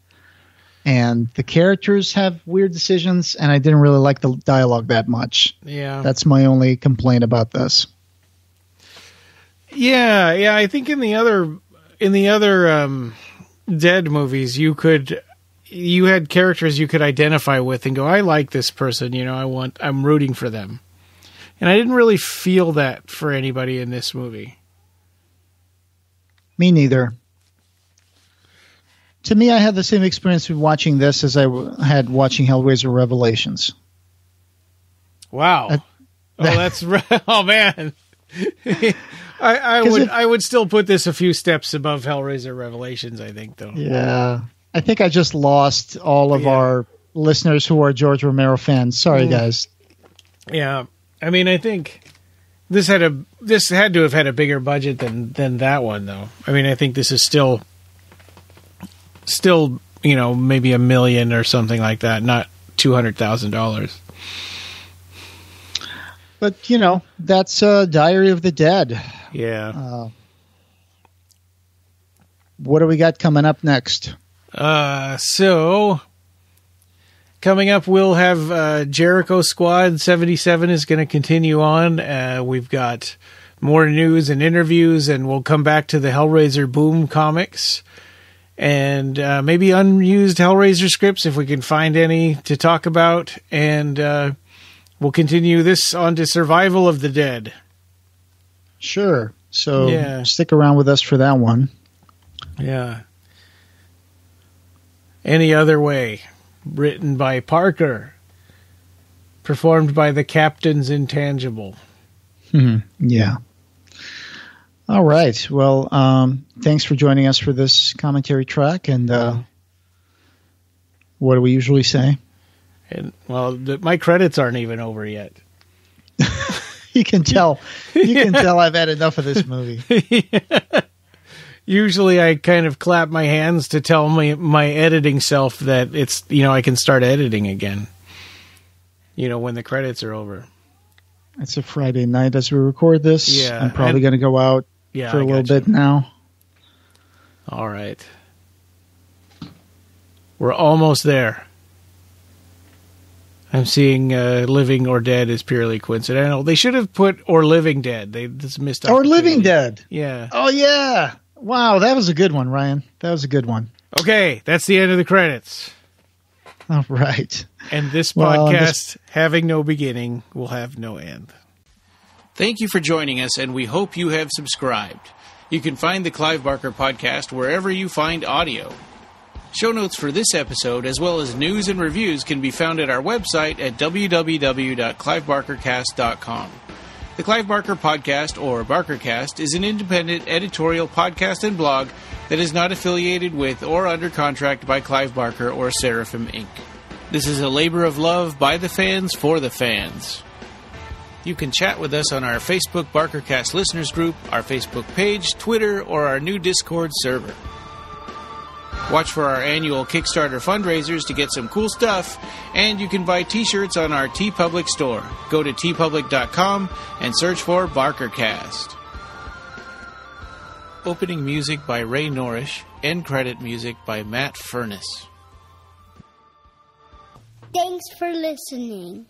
Speaker 4: and the characters have weird decisions, and I didn't really like the dialogue that much.
Speaker 5: Yeah,
Speaker 4: that's my only complaint about this.
Speaker 5: Yeah. I think in the other Dead movies, you could you had characters you could identify with and go, I like this person, I'm rooting for them. And I didn't really feel that for anybody in this movie.
Speaker 4: Me neither. To me, I had the same experience with watching this as I had watching Hellraiser Revelations.
Speaker 5: Wow. That's oh man. I would still put this a few steps above Hellraiser Revelations, I think, though.
Speaker 4: Yeah. I think I just lost all of our listeners who are George Romero fans. Sorry, guys. Yeah.
Speaker 5: I mean, I think this had to have had a bigger budget than that one, though. I mean, I think this is still maybe $1 million or something like that, not $200,000.
Speaker 4: But that's Diary of the Dead.
Speaker 5: Yeah.
Speaker 4: What do we got coming up next?
Speaker 5: So coming up, we'll have Jericho Squad 77 is going to continue on. We've got more news and interviews, and we'll come back to the Hellraiser Boom Comics and maybe unused Hellraiser scripts if we can find any to talk about. And we'll continue this on to Survival of the Dead.
Speaker 4: Sure. So stick around with us for that one.
Speaker 5: Yeah. Any Other Way, written by Parker, performed by the Captain's Intangible.
Speaker 4: Yeah. All right. Well, thanks for joining us for this commentary track. And what do we usually say?
Speaker 5: And my credits aren't even over yet.
Speaker 4: You can tell. You can tell I've had enough of this movie.
Speaker 5: Usually I kind of clap my hands to tell my editing self that it's, I can start editing again, when the credits are over.
Speaker 4: It's a Friday night as we record this.
Speaker 5: Yeah.
Speaker 4: I'm probably going to go out for a little bit now.
Speaker 5: All right. We're almost there. I'm seeing Living or Dead is purely coincidental. They should have put Or Living Dead. They just missed out.
Speaker 4: Or Living Dead.
Speaker 5: Yeah.
Speaker 4: Oh, yeah. Wow, that was a good one, Ryan. That was a good one.
Speaker 5: Okay, that's the end of the credits.
Speaker 4: All right.
Speaker 5: And this podcast, having no beginning, will have no end. Thank you for joining us, and we hope you have subscribed. You can find the Clive Barker Podcast wherever you find audio. Show notes for this episode, as well as news and reviews, can be found at our website at www.clivebarkercast.com. The Clive Barker Podcast, or BarkerCast, is an independent editorial podcast and blog that is not affiliated with or under contract by Clive Barker or Seraphim Inc. This is a labor of love by the fans for the fans. You can chat with us on our Facebook BarkerCast listeners group, our Facebook page, Twitter, or our new Discord server. Watch for our annual Kickstarter fundraisers to get some cool stuff, and you can buy t-shirts on our TeePublic store. Go to tpublic.com and search for BarkerCast. Opening music by Ray Norrish, end credit music by Matt Furness.
Speaker 7: Thanks for listening.